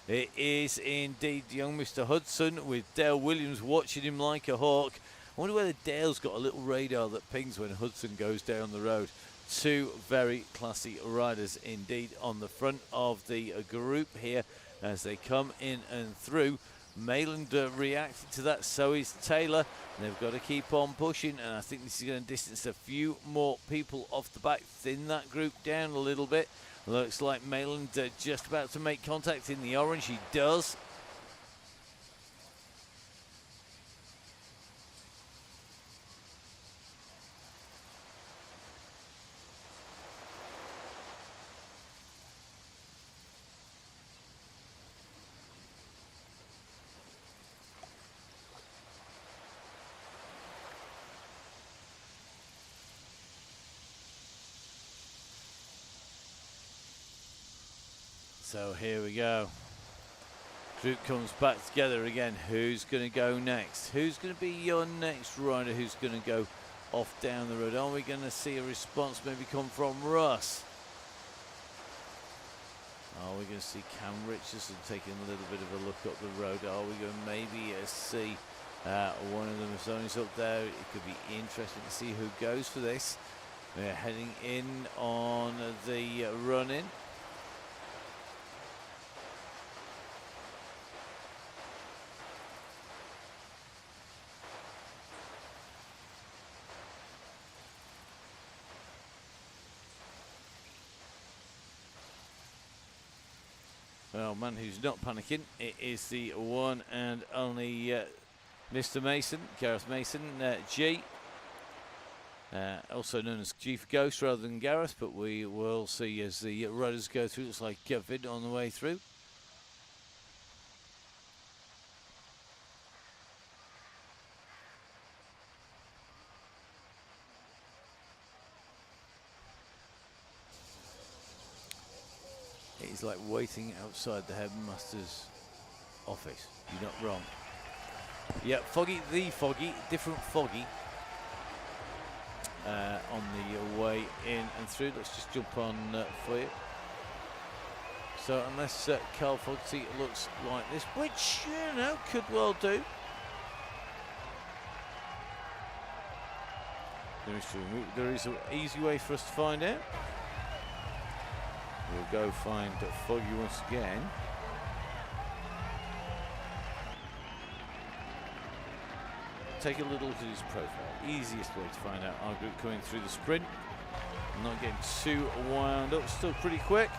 Speaker 1: It is indeed young Mr. Hudson with Dale Williams watching him like a hawk. I wonder whether Dale's got a little radar that pings when Hudson goes down the road. Two very classy riders indeed on the front of the group here as they come in and through. Mayland reacting to that, so is Taylor. And they've got to keep on pushing, and I think this is going to distance a few more people off the back, thin that group down a little bit. Looks like Mayland just about to make contact in the orange. He does. So here we go. Group comes back together again. Who's going to go next? Who's going to be your next rider who's going to go off down the road? Are we going to see a response maybe come from Russ? Are we going to see Cam Richardson taking a little bit of a look up the road? Are we going to maybe see one of them zones up there? It could be interesting to see who goes for this. We're heading in on the run-in. Well, man who's not panicking, it is the one and only Mr. Mason, Gareth Mason, G. Also known as G for Ghost rather than Gareth, but we will see as the riders go through. Looks like Vid on the way through. It's like waiting outside the headmaster's office. You're not wrong. Yeah, Foggy, the Foggy, different Foggy on the way in and through. Let's just jump on for you. So unless Carl Fogarty looks like this, which, you know, could well do. There is an easy way for us to find out. We'll go find Foggy once again. Take a little look at his profile. Easiest way to find out our group coming through the sprint. Not getting too wound up, still pretty quick.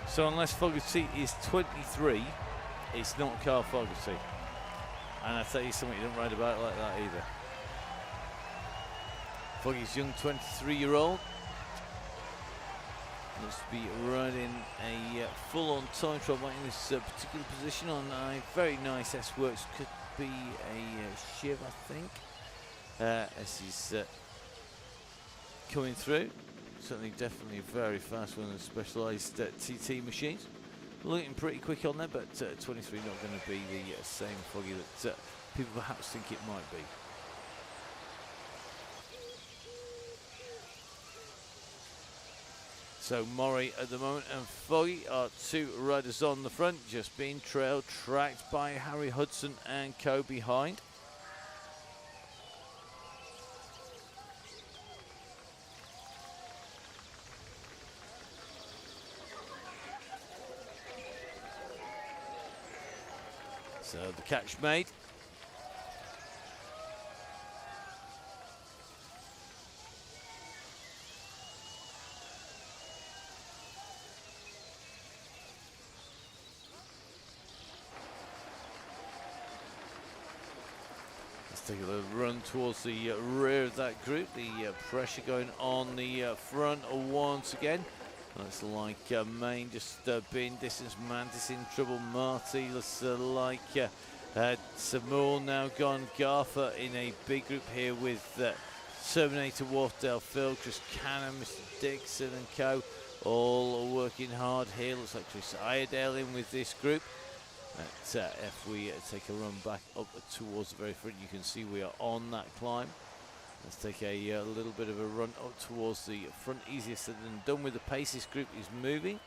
Speaker 1: So unless Fogarty is 23, it's not Carl Fogarty. And I tell you something, you don't write about it like that either. Foggy's young 23-year-old. Looks to be riding a full-on time trial in this particular position on a very nice S-Works. Could be a Shiv, I think, as he's coming through. Certainly, definitely a very fast one of the specialised TT machines. Looking pretty quick on there, but 23 not going to be the same Foggy that people perhaps think it might be. So Murray at the moment and Foggy are two riders on the front, just being trailed, tracked by Harry Hudson and co behind. So the catch made. Let's take a little run towards the rear of that group. The pressure going on the front once again. Looks like Main just being distance. Mantis in trouble. Marty looks like Samul now gone. Gartha in a big group here with Terminator, Wharfdale, Phil, Chris Cannon, Mr. Dixon and co. All working hard here. Looks like Chris Iredale in with this group. If we take a run back up towards the very front, you can see we are on that climb. Let's take a little bit of a run up towards the front. Easier said than done with the pace this group is moving.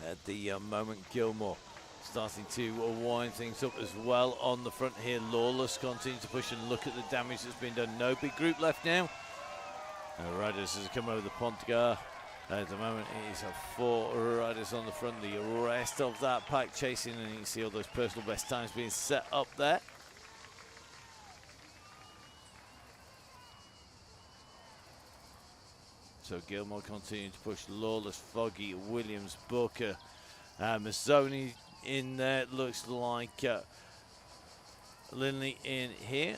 Speaker 1: At the moment, Gilmore starting to wind things up as well on the front here. Lawless continues to push, and look at the damage that's been done. No big group left now. Riders has come over the Pontegar. At the moment, it is 4 riders on the front. The rest of that pack chasing, and you can see all those personal best times being set up there. So Gilmore continuing to push. Lawless, Foggy, Williams, Booker, Mazzoni in there. Looks like Lindley in here.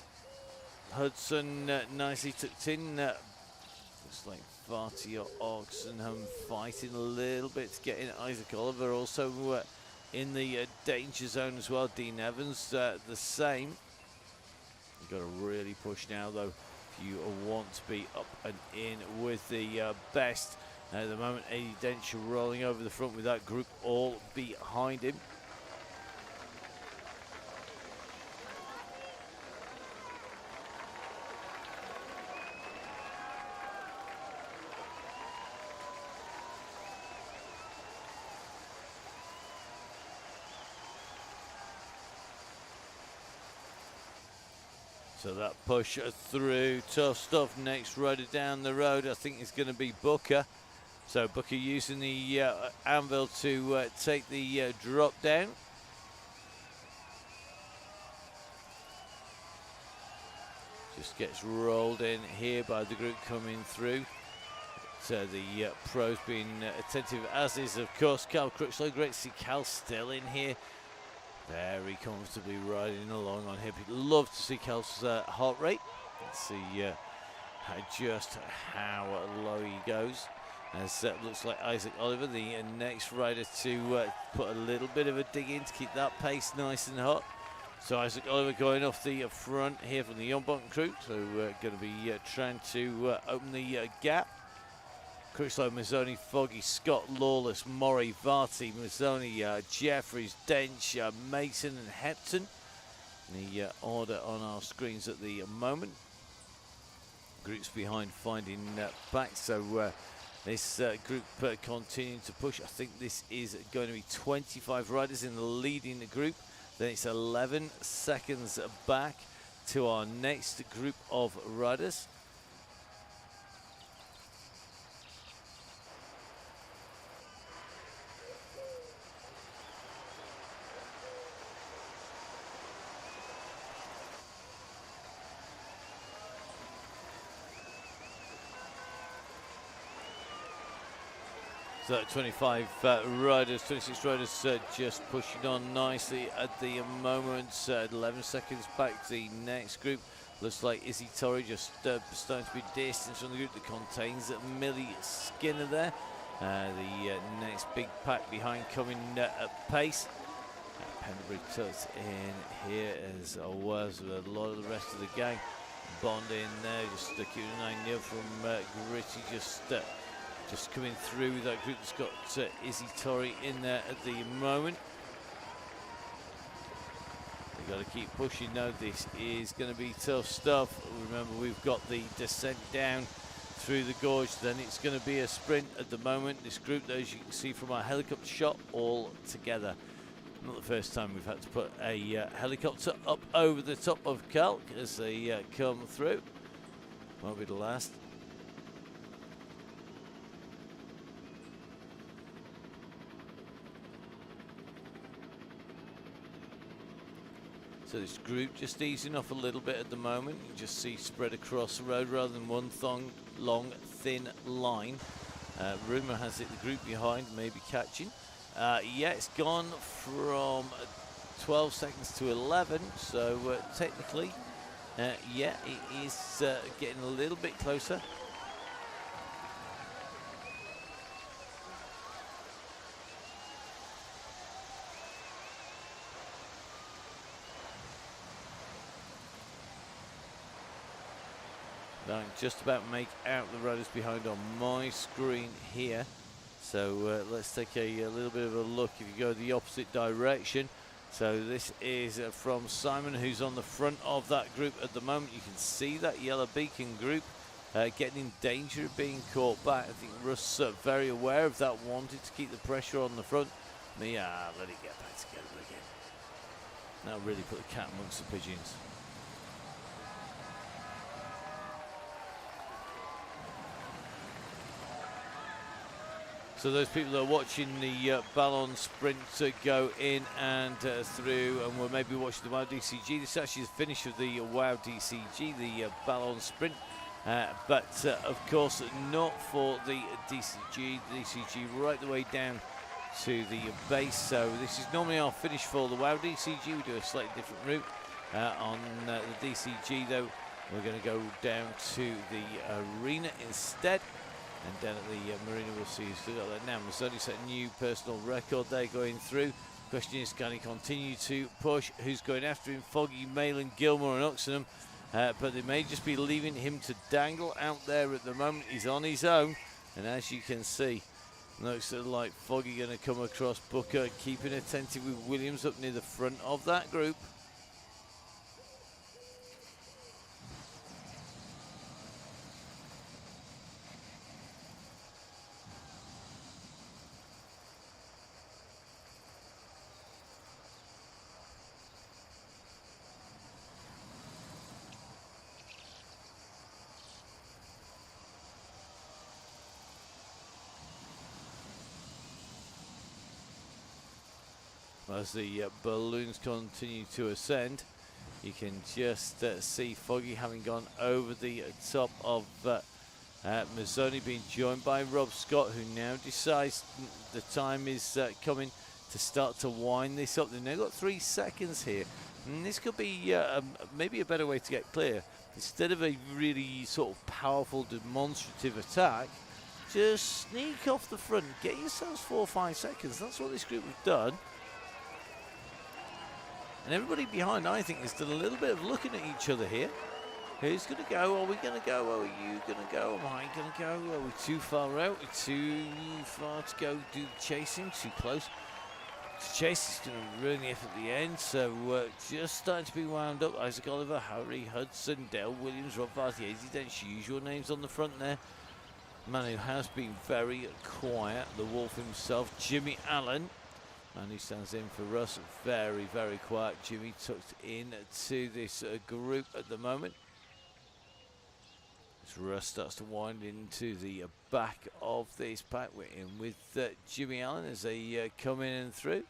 Speaker 1: Hudson nicely tucked in. Looks like Varty or Oxenham fighting a little bit to get in. Isaac Oliver also in the danger zone as well. Dean Evans the same. You've got to really push now though. You want to be up and in with the best. At the moment, Eddie Dench rolling over the front with that group all behind him. So that push through, tough stuff. Next rider down the road, I think is going to be Booker. So Booker using the anvil to take the drop down. Just gets rolled in here by the group coming through. So the pros being attentive, as is of course Cal Crutchlow. Great to see Cal still in here. Very comfortably riding along on here. Love to see Cal's heart rate. Let's see just how low he goes. As looks like Isaac Oliver, the next rider to put a little bit of a dig in to keep that pace nice and hot. So Isaac Oliver going off the front here from the Youngbolt crew. So going to be trying to open the gap. Crutchlow, Mazzoni, Foggy, Scott, Lawless, Murray, Varty, Mazzoni, Jeffries, Dench, Mason and Hepton. The order on our screens at the moment. Groups behind finding back. So this group continuing to push. I think this is going to be 25 riders in the leading group. Then it's 11 seconds back to our next group of riders. So 25 riders, 26 riders just pushing on nicely at the moment. 11 seconds back to the next group. Looks like Izzy Torrey just starting to be distanced from the group that contains Millie Skinner there. The next big pack behind coming at pace. Pendlebury tucked in here as well as a lot of the rest of the gang. Bond in there, just keeping an eye nil from Gritty, just coming through with that group that's got Izzy Torrey in there at the moment. They've got to keep pushing now. This is going to be tough stuff. Remember, we've got the descent down through the gorge. Then it's going to be a sprint at the moment. This group, as you can see from our helicopter shot, all together. Not the first time we've had to put a helicopter up over the top of Calc as they come through. Won't be the last. So this group just easing off a little bit at the moment. You just see spread across the road rather than one long, thin line. Rumour has it the group behind may be catching. Yeah, it's gone from 12 seconds to 11, so technically, yeah, it is getting a little bit closer. I can just about make out the riders behind on my screen here. So let's take a little bit of a look if you go the opposite direction. So this is from Simon, who's on the front of that group at the moment. You can see that yellow beacon group getting in danger of being caught back. I think Russ very aware of that, wanted to keep the pressure on the front. Let it get back together again. Now really put the cat amongst the pigeons. So those people that are watching the Ballon Sprint go in and through, and we're maybe watching the WOW DCG. This is actually the finish of the WOW DCG, the Ballon Sprint. But of course not for the DCG. The DCG right the way down to the base. So this is normally our finish for the WOW DCG. We do a slightly different route. On the DCG though, we're going to go down to the arena instead. And down at the marina, we'll see who's got that now. Mazzoni set a new personal record there going through. Question is, can he continue to push? Who's going after him? Foggy, Malin, Gilmore and Oxenham. But they may just be leaving him to dangle out there at the moment. He's on his own. And as you can see, looks like Foggy going to come across Booker, keeping attentive with Williams up near the front of that group. As the balloons continue to ascend, you can just see Foggy having gone over the top of Mazzoni, being joined by Rob Scott, who now decides the time is coming to start to wind this up. They've now got 3 seconds here, and this could be maybe a better way to get clear. Instead of a really sort of powerful, demonstrative attack, just sneak off the front, get yourselves 4 or 5 seconds. That's what this group have done. And everybody behind, I think, has done a little bit of looking at each other here. Who's going to go? Are we going to go? Are you going to go? Am I going to go? Are we too far out? We're too far to go do chasing? Too close to chase? He's going to ruin the effort at the end. So just starting to be wound up. Isaac Oliver, Harry Hudson, Dale Williams, Rob Barthier, Dench, usual names on the front there. Man who has been very quiet, the Wolf himself, Jimmy Allen. And he stands in for Russ, very, very quiet. Jimmy tucked in to this group at the moment. As Russ starts to wind into the back of this pack, we're in with Jimmy Allen as they come in and through.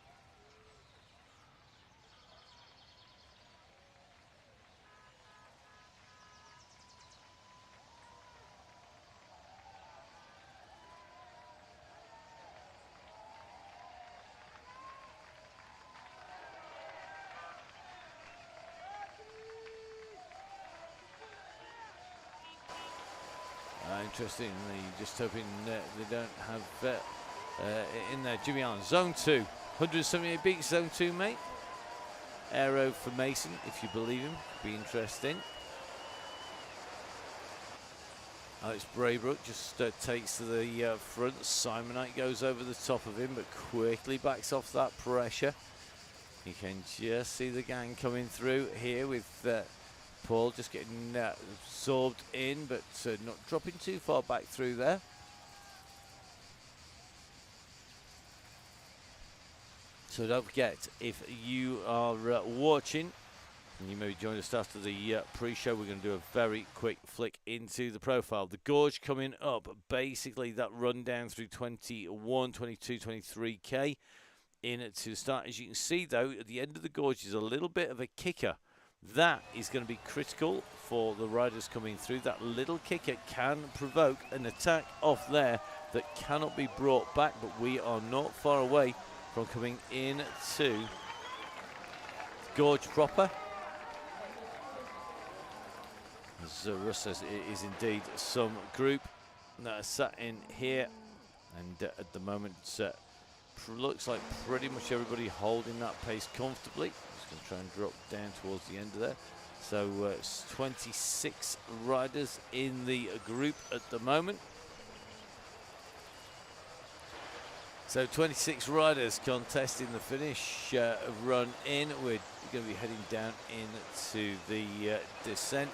Speaker 1: Interesting, just hoping they don't have in there. Jimmy Allen, zone 2, 178 beats, zone 2, mate. Aero for Mason, if you believe him, be interesting. Alex Braybrook just takes to the front. Simonite goes over the top of him, but quickly backs off that pressure. You can just see the gang coming through here with Paul just getting absorbed in, but not dropping too far back through there. So don't forget, if you are watching, and you maybe join us after the pre-show, we're going to do a very quick flick into the profile. The gorge coming up, basically that run down through 21, 22, 23k in to the start. As you can see though, at the end of the gorge is a little bit of a kicker. That is going to be critical for the riders coming through. That little kicker can provoke an attack off there that cannot be brought back, but we are not far away from coming in to gorge proper. As Russ says, it is indeed some group that are sat in here, and at the moment looks like pretty much everybody holding that pace comfortably. Just going to try and drop down towards the end of there. So it's 26 riders in the group at the moment. So 26 riders contesting the finish run in. We're going to be heading down into the descent.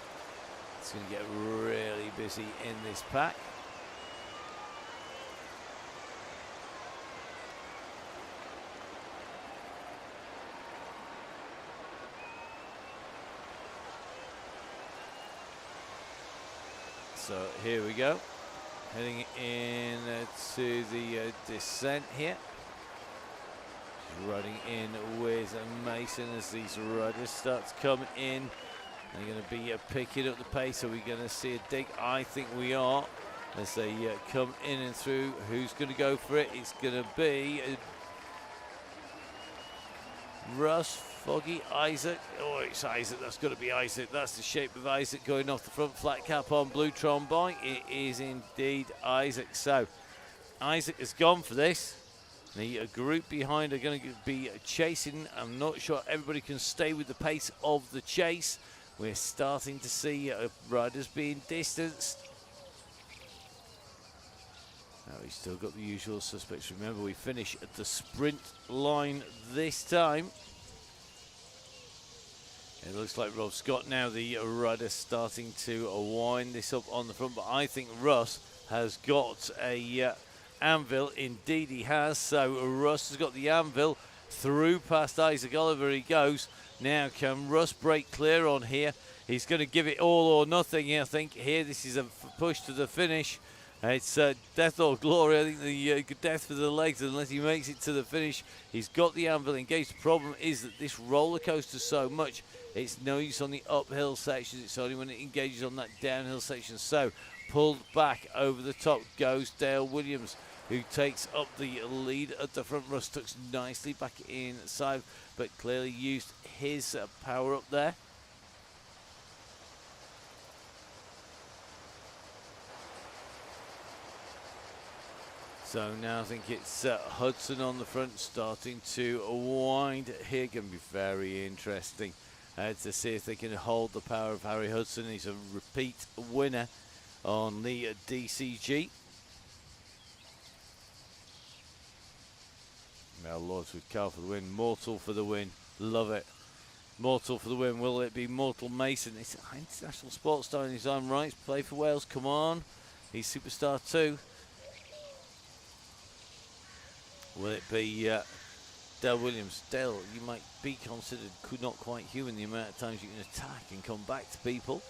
Speaker 1: It's going to get really busy in this pack. So here we go, heading in to the descent here. Riding in with Mason as these riders start to come in. They're going to be picking up the pace. Are we going to see a dig? I think we are. As they come in and through, who's going to go for it? It's going to be Russ, Foggy, Isaac. Oh, it's Isaac. That's got to be Isaac. That's the shape of Isaac going off the front. Flat cap on, blue trombone. It is indeed Isaac. So Isaac has gone for this. The group behind are going to be chasing. I'm not sure everybody can stay with the pace of the chase. We're starting to see riders being distanced. Now we've still got the usual suspects. Remember, we finish at the sprint line this time. It looks like Rob Scott now, the rider, starting to wind this up on the front. But I think Russ has got a anvil. Indeed he has. So Russ has got the anvil through past Isaac Oliver. He goes. Now can Russ break clear on here? He's going to give it all or nothing, I think. Here, this is a push to the finish. It's death or glory. I think the death for the legs, unless he makes it to the finish. He's got the anvil engaged. The problem is that this roller coaster so much, it's no use on the uphill sections. It's only when it engages on that downhill section. So pulled back over the top goes Dale Williams, who takes up the lead at the front. Russ tucks nicely back inside, but clearly used his power up there. So now I think it's Hudson on the front, starting to wind here. Going to be very interesting to see if they can hold the power of Harry Hudson. He's a repeat winner on the DCG. Now Lords with Carl for the win. Mortal for the win. Love it. Mortal for the win. Will it be Mortal Mason? He's an international sports star in his own right. Play for Wales. Come on. He's superstar too. Will it be Dale Williams? Dale, you might be considered not quite human, the amount of times you can attack and come back to people.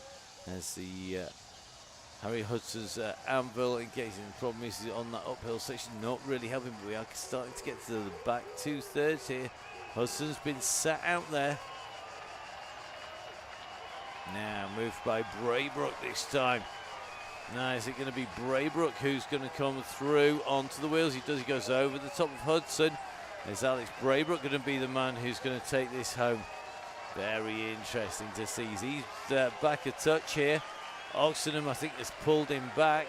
Speaker 1: As the Harry Hudson's anvil engaging. The problem is on that uphill section, not really helping, but we are starting to get to the back two-thirds here. Hudson's been sat out there. Now moved by Braybrook this time. Now is it going to be Braybrook who's going to come through onto the wheels? He does. He goes over the top of Hudson. Is Alex Braybrook going to be the man who's going to take this home? Very interesting to see. He's back a touch here. Oxenham, I think, has pulled him back.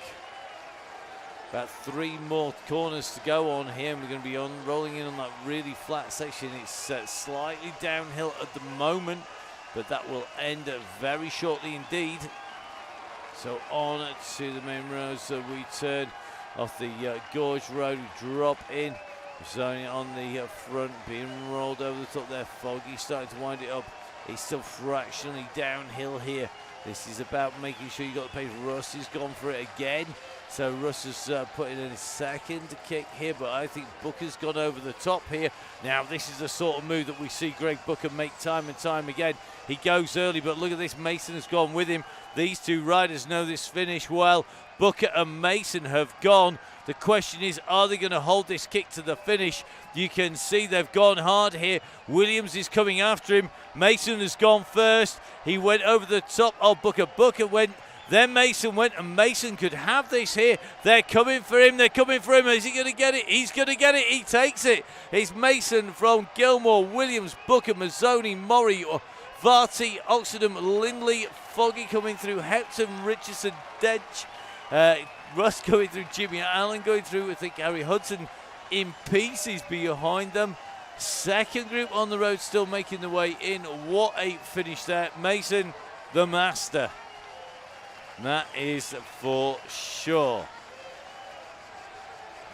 Speaker 1: About 3 more corners to go on here, and we're going to be rolling in on that really flat section. It's slightly downhill at the moment, but that will end very shortly indeed. So on to the main road, so we turn off the Gorge Road, we drop in. Zoning on the front, being rolled over the top there. Foggy starting to wind it up. He's still fractionally downhill here. This is about making sure you got the pace. Russ has gone for it again. So Russ has put in a second kick here, but I think Booker's gone over the top here. Now this is the sort of move that we see Greg Booker make time and time again. He goes early, but look at this. Mason has gone with him. These two riders know this finish well. Booker and Mason have gone. The question is, are they going to hold this kick to the finish? You can see they've gone hard here. Williams is coming after him. Mason has gone first. He went over the top of Booker. Booker went Then Mason went, and Mason could have this here. They're coming for him. They're coming for him. Is he going to get it? He's going to get it. He takes it. It's Mason from Gilmore, Williams, Booker, Mazzoni, Murray, Varty, Oxenham, Lindley, Foggy coming through, Hepton, Richardson, Dedge, Russ going through, Jimmy Allen going through, I think Harry Hudson in pieces behind them. Second group on the road still making the way in. What a finish there. Mason, the master. That is for sure.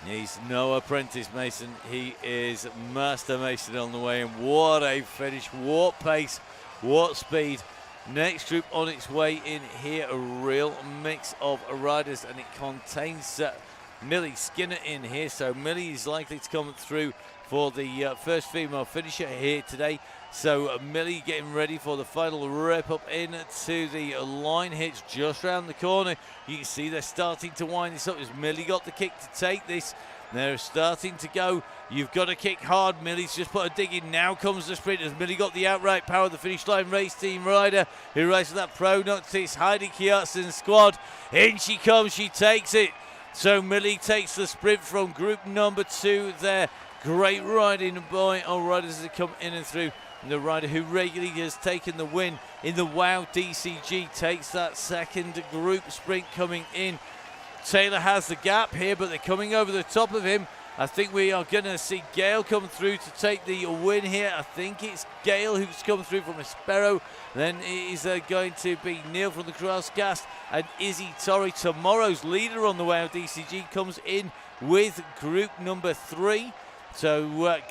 Speaker 1: He's no apprentice, Mason. He is Master Mason on the way. And what a finish. What pace. What speed. Next group on its way in here. A real mix of riders. And it contains Millie Skinner in here. So Millie is likely to come through for the first female finisher here today. So Millie getting ready for the final rip up into the line. Hits just round the corner. You can see they're starting to wind this up. As Millie got the kick to take this. They're starting to go. You've got to kick hard. Millie's just put a dig in. Now comes the sprint. As Millie got the outright power of the finish line race team rider who races that pro Nuttis Heidi Kjartan squad. In she comes. She takes it. So Millie takes the sprint from group number 2 there. Great riding by our riders that come in and through. And the rider who regularly has taken the win in the WOW DCG takes that second group sprint coming in. Taylor has the gap here, but they're coming over the top of him. I think we are going to see Gale come through to take the win here. I think it's Gale who's come through from Espero. Then it is going to be Neil from the Crosscast and Izzy Torrey. Tomorrow's leader on the WOW DCG comes in with group number 3. So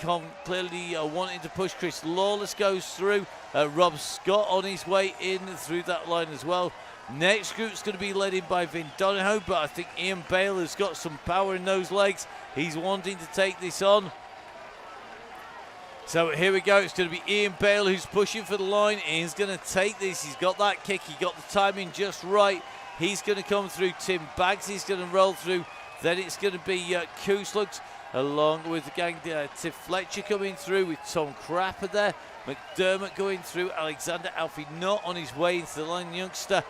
Speaker 1: clearly wanting to push. Chris Lawless goes through. Rob Scott on his way in through that line as well. Next group's going to be led in by Vin Donahoe, but I think Ian Bale has got some power in those legs. He's wanting to take this on. So here we go. It's going to be Ian Bale who's pushing for the line. Ian's going to take this. He's got that kick. He got the timing just right. He's going to come through. Tim Baggs is going to roll through. Then it's going to be Kooslugs along with the gang. Tiff Fletcher coming through with Tom Crapper there. McDermott going through. Alexander Alfie not on his way into the line. Youngster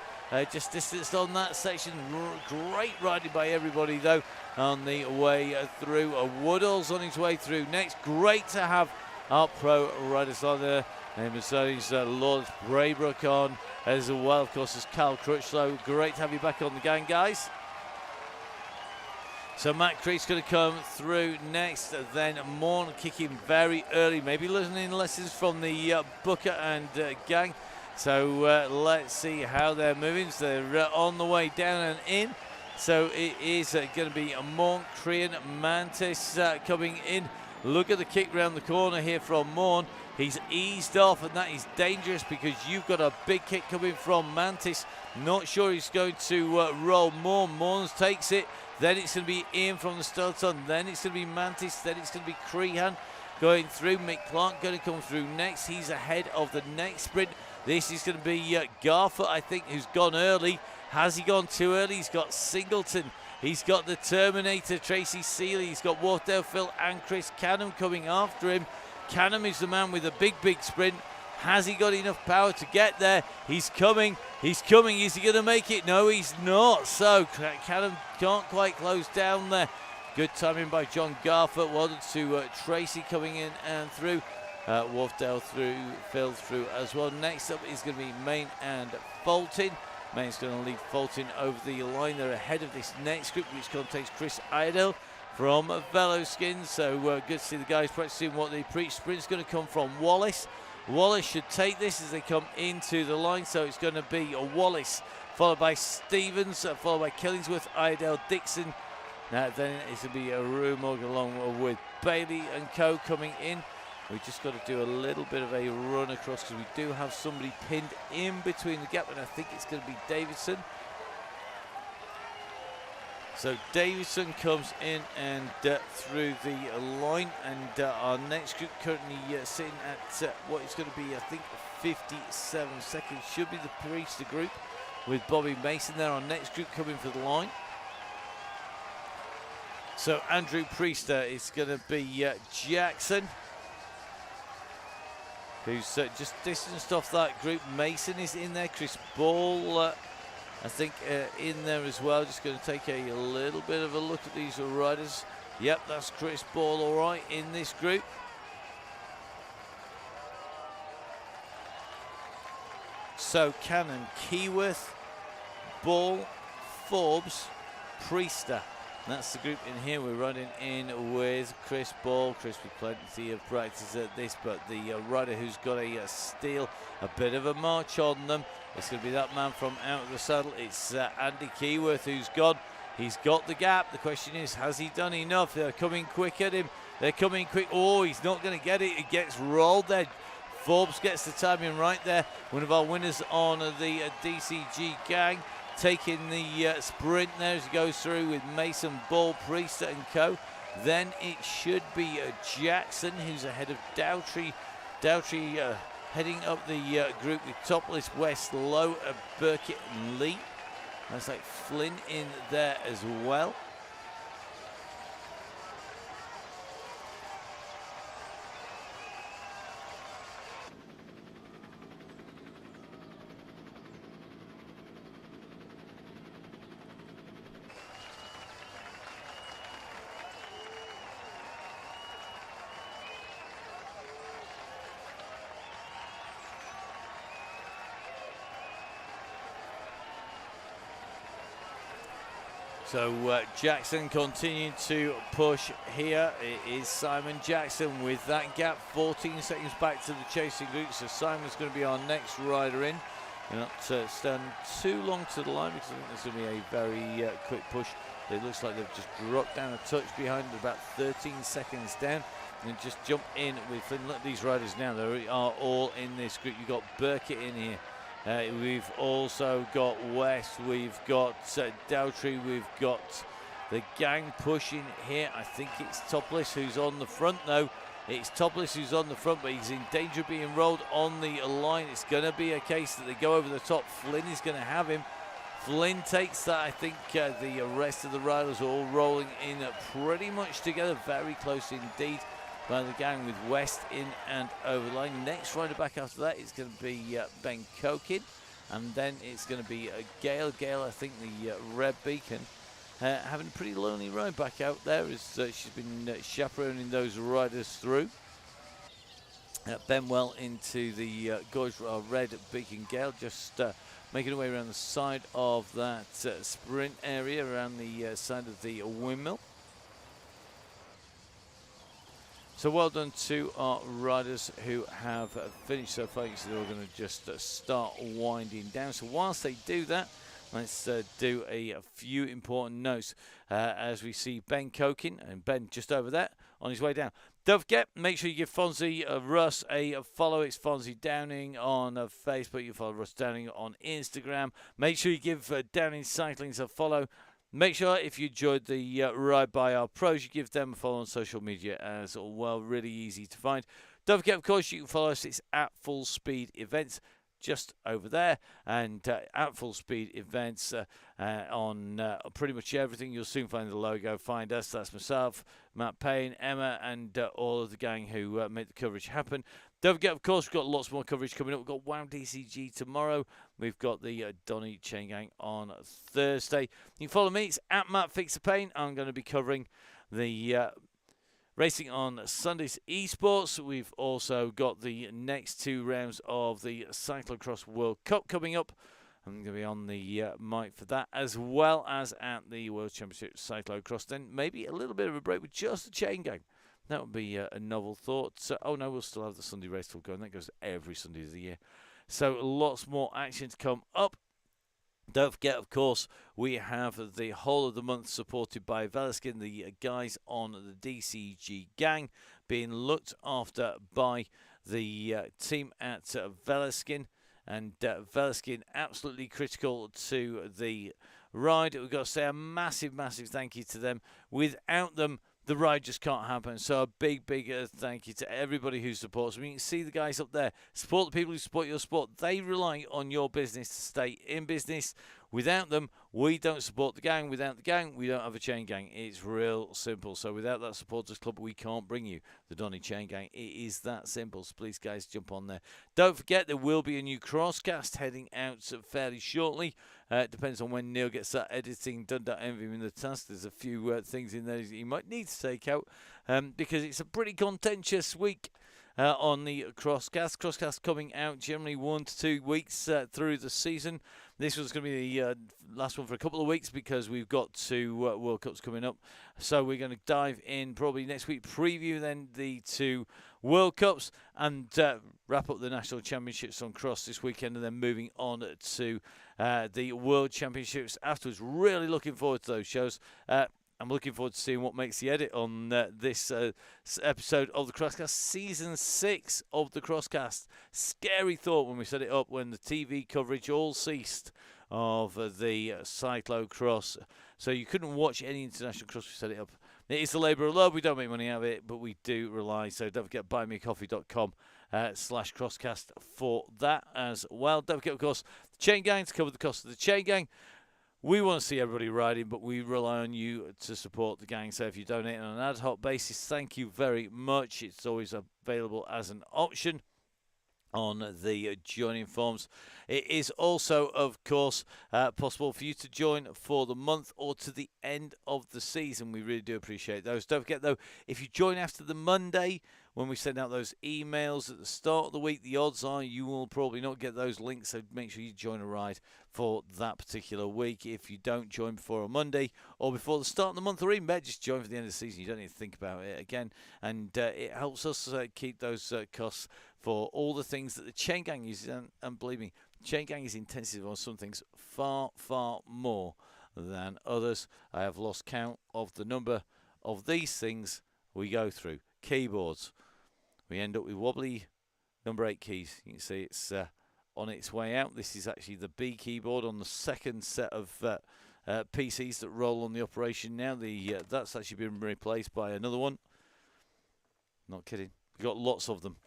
Speaker 1: just distanced on that section. Great riding by everybody though on the way through. Woodall's on his way through next. Great to have our pro riders on there. And Mercedes Lord Braybrook on as well, of course, as Cal Crutchlow. Great to have you back on the gang, guys. So Matt Creek's going to come through next, then Morn kicking very early, maybe learning lessons from the Booker and gang. So let's see how they're moving. So they're on the way down and in. So it is going to be a Morn, Crean, Mantis coming in. Look at the kick round the corner here from Morn. He's eased off, and that is dangerous because you've got a big kick coming from Mantis. Not sure he's going to roll Morn. Morn takes it. Then it's going to be Ian from the start on. Then it's going to be Mantis. Then it's going to be Crehan going through. Mick Clark going to come through next. He's ahead of the next sprint. This is going to be Garfoot, I think, who's gone early. Has he gone too early? He's got Singleton. He's got the Terminator, Tracy Seeley. He's got Wharfdale Phil and Chris Canham coming after him. Canham is the man with a big sprint. Has he got enough power to get there? He's coming. He's coming. Is he going to make it? No, he's not. So Canham can't quite close down there. Good timing by John Garfoot. Well done to Tracy coming in and through. Wharfdale through, Phil through as well. Next up is going to be Main and Fulton. Main's going to lead Fulton over the line. They're ahead of this next group, which contains Chris Idle from Veloskins. So good to see the guys practicing what they preach. Sprint's going to come from Wallace. Wallace should take this as they come into the line. So it's going to be a Wallace, followed by Stevens, followed by Killingsworth, Idle, Dixon. Now then it's going to be a Rumog along with Bailey and Co coming in. We've just got to do a little bit of a run across because we do have somebody pinned in between the gap, and I think it's going to be Davidson. So Davidson comes in and through the line, and our next group currently sitting at what is going to be, I think, 57 seconds. Should be the Priester group with Bobby Mason there. Our next group coming for the line. So Andrew Priester is going to be Jackson, who's just distanced off that group. Mason is in there. Chris Ball I think, in there as well. Just going to take a little bit of a look at these riders. Yep, that's Chris Ball, all right, in this group. So Cannon, Keyworth, Ball, Forbes, Priester. That's the group in here. We're running in with Chris Ball. Chris with plenty of practice at this, but the rider who's got a steal, a bit of a march on them. It's going to be that man from out of the saddle. It's Andy Keyworth who's gone. He's got the gap. The question is, has he done enough? They're coming quick at him. They're coming quick. Oh, he's not going to get it. He gets rolled there. Forbes gets the timing right there. One of our winners on the DCG gang, taking the sprint there as he goes through with Mason, Ball, Priester and co. Then it should be Jackson who's ahead of Dowtrey. Dowtrey heading up the group with Topless, West, Lowe, Burkett and Lee. That's like Flynn in there as well. So Jackson continuing to push here. It is Simon Jackson with that gap 14 seconds back to the chasing group. So Simon's going to be our next rider in. You're not stand too long to the line because I think there's going to be a very quick push. It looks like they've just dropped down a touch behind, about 13 seconds down. And just jump in with Flynn. Look at these riders now. They are all in this group. You've got Burkett in here. We've also got West, we've got Dowtrey, we've got the gang pushing here. I think it's Topless who's on the front though. It's Topless who's on the front, but he's in danger of being rolled on the line. It's going to be a case that they go over the top. Flynn is going to have him. Flynn takes that. I think the rest of the riders are all rolling in pretty much together, very close indeed by the gang with West in and over the line. Next rider back after that is going to be Ben Kokin, and then it's going to be Gail. Gail, I think the Red Beacon, having a pretty lonely ride back out there as she's been chaperoning those riders through. Benwell into the gorge, Red Beacon. Gail just making her way around the side of that sprint area, around the side of the windmill. So well done to our riders who have finished so far. So they're going to just start winding down. So whilst they do that, let's do a few important notes as we see Ben Kokin, and Ben just over there on his way down. Don't forget, make sure you give Fonzie Russ a follow. It's Fonzie Downing on Facebook. You follow Russ Downing on Instagram. Make sure you give Downing Cyclings a follow. Make sure if you enjoyed the ride by our pros, you give them a follow on social media as well. Really easy to find. Don't forget, of course, you can follow us. It's at Full Speed Events just over there, and at Full Speed Events on pretty much everything. You'll soon find the logo. Find us. That's myself, Matt Payne, Emma, and all of the gang who make the coverage happen. Don't forget, of course, we've got lots more coverage coming up. We've got WOW DCG tomorrow. We've got the Donny Chaingang on Thursday. You can follow me. It's at Matt Fix the Pain. I'm going to be covering the racing on Sunday's esports. We've also got the next two rounds of the Cyclocross World Cup coming up. I'm going to be on the mic for that, as well as at the World Championship Cyclocross. Then maybe a little bit of a break with just the Chaingang. That would be a novel thought. Oh no, we'll still have the Sunday race talk going. That goes every Sunday of the year. So lots more action to come up. Don't forget, of course, we have the whole of the month supported by Velaskin, the guys on the DCG gang, being looked after by the team at Velaskin. And Velaskin absolutely critical to the ride. We've got to say a massive, massive thank you to them. Without them, the ride just can't happen. So a big, big thank you to everybody who supports them. You can see the guys up there. Support the people who support your sport. They rely on your business to stay in business. Without them, we don't support the gang. Without the gang, we don't have a chain gang. It's real simple. So without that supporters club, we can't bring you the Donny Chain Gang. It is that simple. So please, guys, jump on there. Don't forget, there will be a new crosscast heading out fairly shortly. It depends on when Neil gets that editing done. Don't envy him in the task. There's a few things in there he might need to take out because it's a pretty contentious week. On the crosscast. Crosscast coming out generally 1 to 2 weeks through the season. This was going to be the last one for a couple of weeks because we've got 2 World Cups coming up. So we're going to dive in probably next week, preview then the 2 World Cups and wrap up the National Championships on cross this weekend and then moving on to the World Championships afterwards. Really looking forward to those shows. I'm looking forward to seeing what makes the edit on this episode of the Crosscast, Season 6 of the Crosscast. Scary thought when we set it up, when the TV coverage all ceased of the cyclocross. So you couldn't watch any international cross. We set it up. It is a labour of love. We don't make money out of it, but we do rely. So don't forget buymeacoffee.com/crosscast for that as well. Don't forget, of course, the Chain Gang to cover the cost of the Chain Gang. We want to see everybody riding, but we rely on you to support the gang. So if you donate on an ad hoc basis, thank you very much. It's always available as an option on the joining forms. It is also, of course, possible for you to join for the month or to the end of the season. We really do appreciate those. Don't forget, though, if you join after the Monday, when we send out those emails at the start of the week, the odds are you will probably not get those links, so make sure you join a ride for that particular week. If you don't join before a Monday or before the start of the month or even better, just join for the end of the season. You don't need to think about it again, and it helps us keep those costs for all the things that the Chain Gang uses, and believe me, Chain Gang is intensive on some things far, far more than others. I have lost count of the number of these things we go through. Keyboards. We end up with wobbly number 8 keys. You can see it's on its way out. This is actually the B keyboard on the second set of PCs that roll on the operation now. That's actually been replaced by another one. Not kidding. We've got lots of them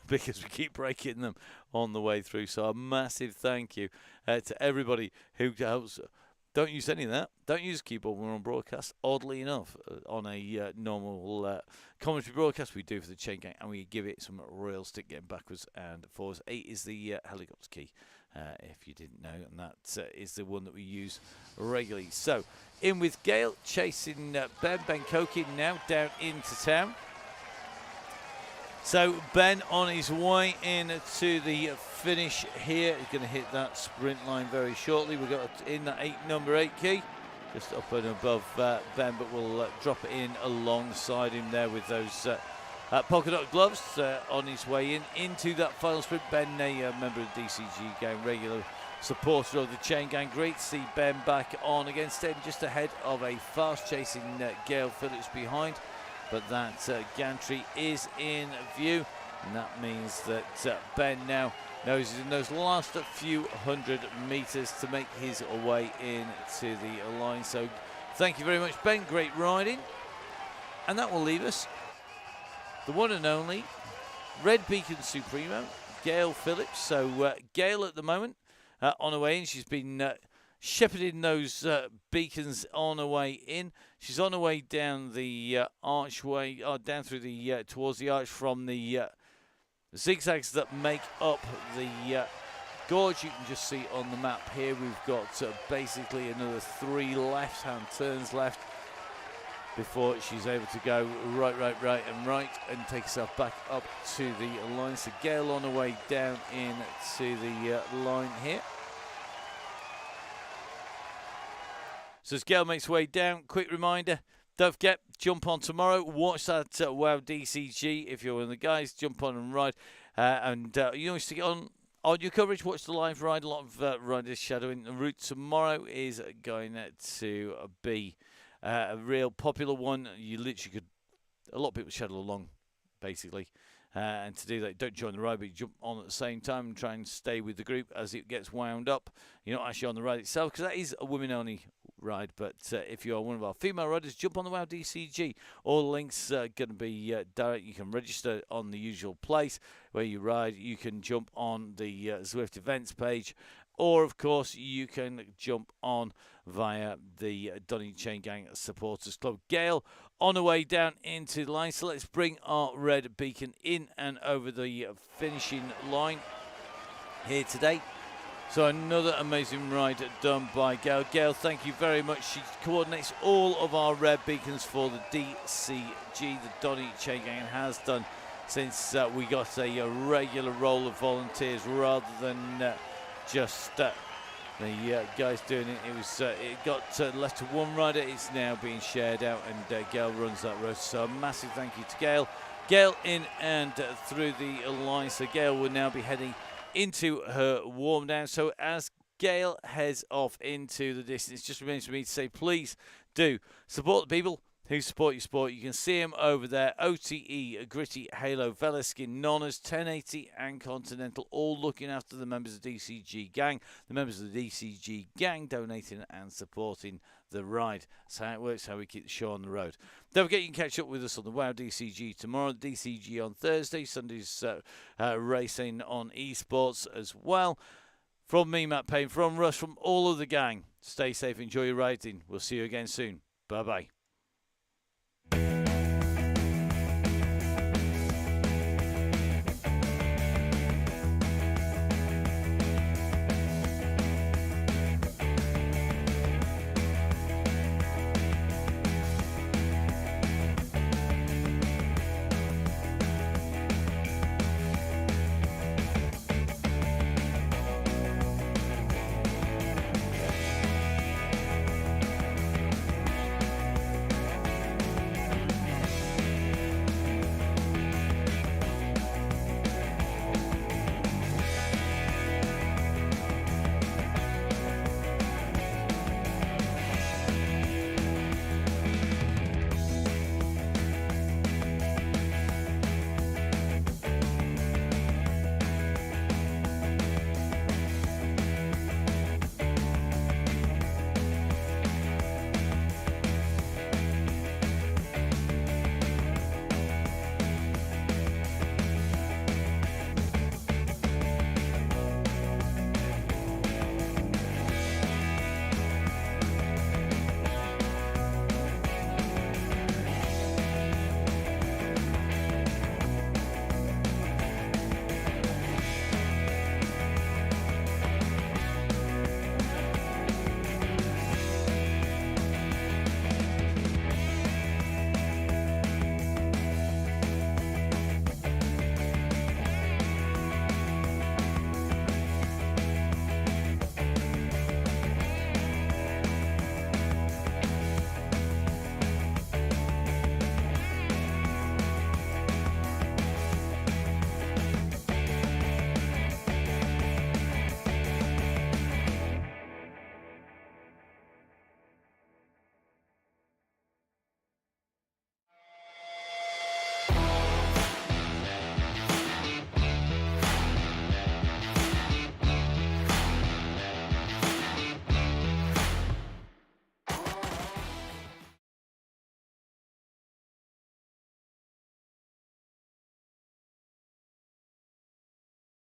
Speaker 1: because we keep breaking them on the way through. So a massive thank you to everybody who helps. Don't use any of that. Don't use a keyboard when we're on broadcast. Oddly enough, on a normal commentary broadcast, we do for the Chain Gang, and we give it some real stick getting backwards and forwards. 8 is the helicopter key, if you didn't know, and that is the one that we use regularly. So, in with Gail, chasing Ben Kokin now down into town. So Ben on his way in to the finish here. He's going to hit that sprint line very shortly. We've got in that number 8 key, just up and above Ben, but we'll drop it in alongside him there with those polka dot gloves on his way into that final sprint. Ben, a member of the DCG gang, regular supporter of the Chain Gang. Great to see Ben back on against him, just ahead of a fast chasing Gail Phillips behind. But that gantry is in view, and that means that Ben now knows he's in those last few 100 metres to make his way into the line. So thank you very much, Ben. Great riding. And that will leave us the one and only Red Beacon Supremo, Gail Phillips. So Gail at the moment on her way in. She's been shepherding those beacons on her way in. She's on her way down the archway, down through the towards the arch from the zigzags that make up the gorge. You can just see on the map here we've got basically another 3 left-hand turns left before she's able to go right and take herself back up to the line. So Gail on her way down into the line here. So as Gail makes her way down, quick reminder, don't forget, jump on tomorrow, watch that WoW DCG. If you're one of the guys, jump on and ride. You know, to get on your coverage, watch the live ride. A lot of riders shadowing the route. Tomorrow is going to be a real popular one. You literally could, a lot of people shadow along, basically. And to do that, don't join the ride, but you jump on at the same time and try and stay with the group as it gets wound up. You're not actually on the ride itself, because that is a women-only ride. But if you're one of our female riders, jump on the WoW DCG. All the links are going to be direct. You can register on the usual place where you ride. You can jump on the Zwift events page or of course you can jump on via the Donny Chaingang Supporters Club. Gail on her way down into the line, so let's bring our red beacon in and over the finishing line here today. So another amazing ride done by Gail. Gail, thank you very much. She coordinates all of our red beacons for the DCG, the Donny Chaingang, has done since we got a regular roll of volunteers rather than just the guys doing it. It got left to one rider. It's now being shared out, and Gail runs that road. So a massive thank you to Gail. Gail in and through the line. So Gail will now be heading into her warm down. So as Gail heads off into the distance, just remains for me to say, please do support the people who support your sport. You can see them over there. OTE, Gritty, Halo, Velaskin, Nonnas, 1080 and Continental, all looking after the members of the DCG gang. The members of the DCG gang donating and supporting the ride. That's how it works, how we keep the show on the road. Don't forget you can catch up with us on the WOW DCG tomorrow, DCG on Thursday, Sunday's racing on esports as well. From me, Matt Payne, from Russ, from all of the gang, stay safe, enjoy your riding. We'll see you again soon. Bye-bye.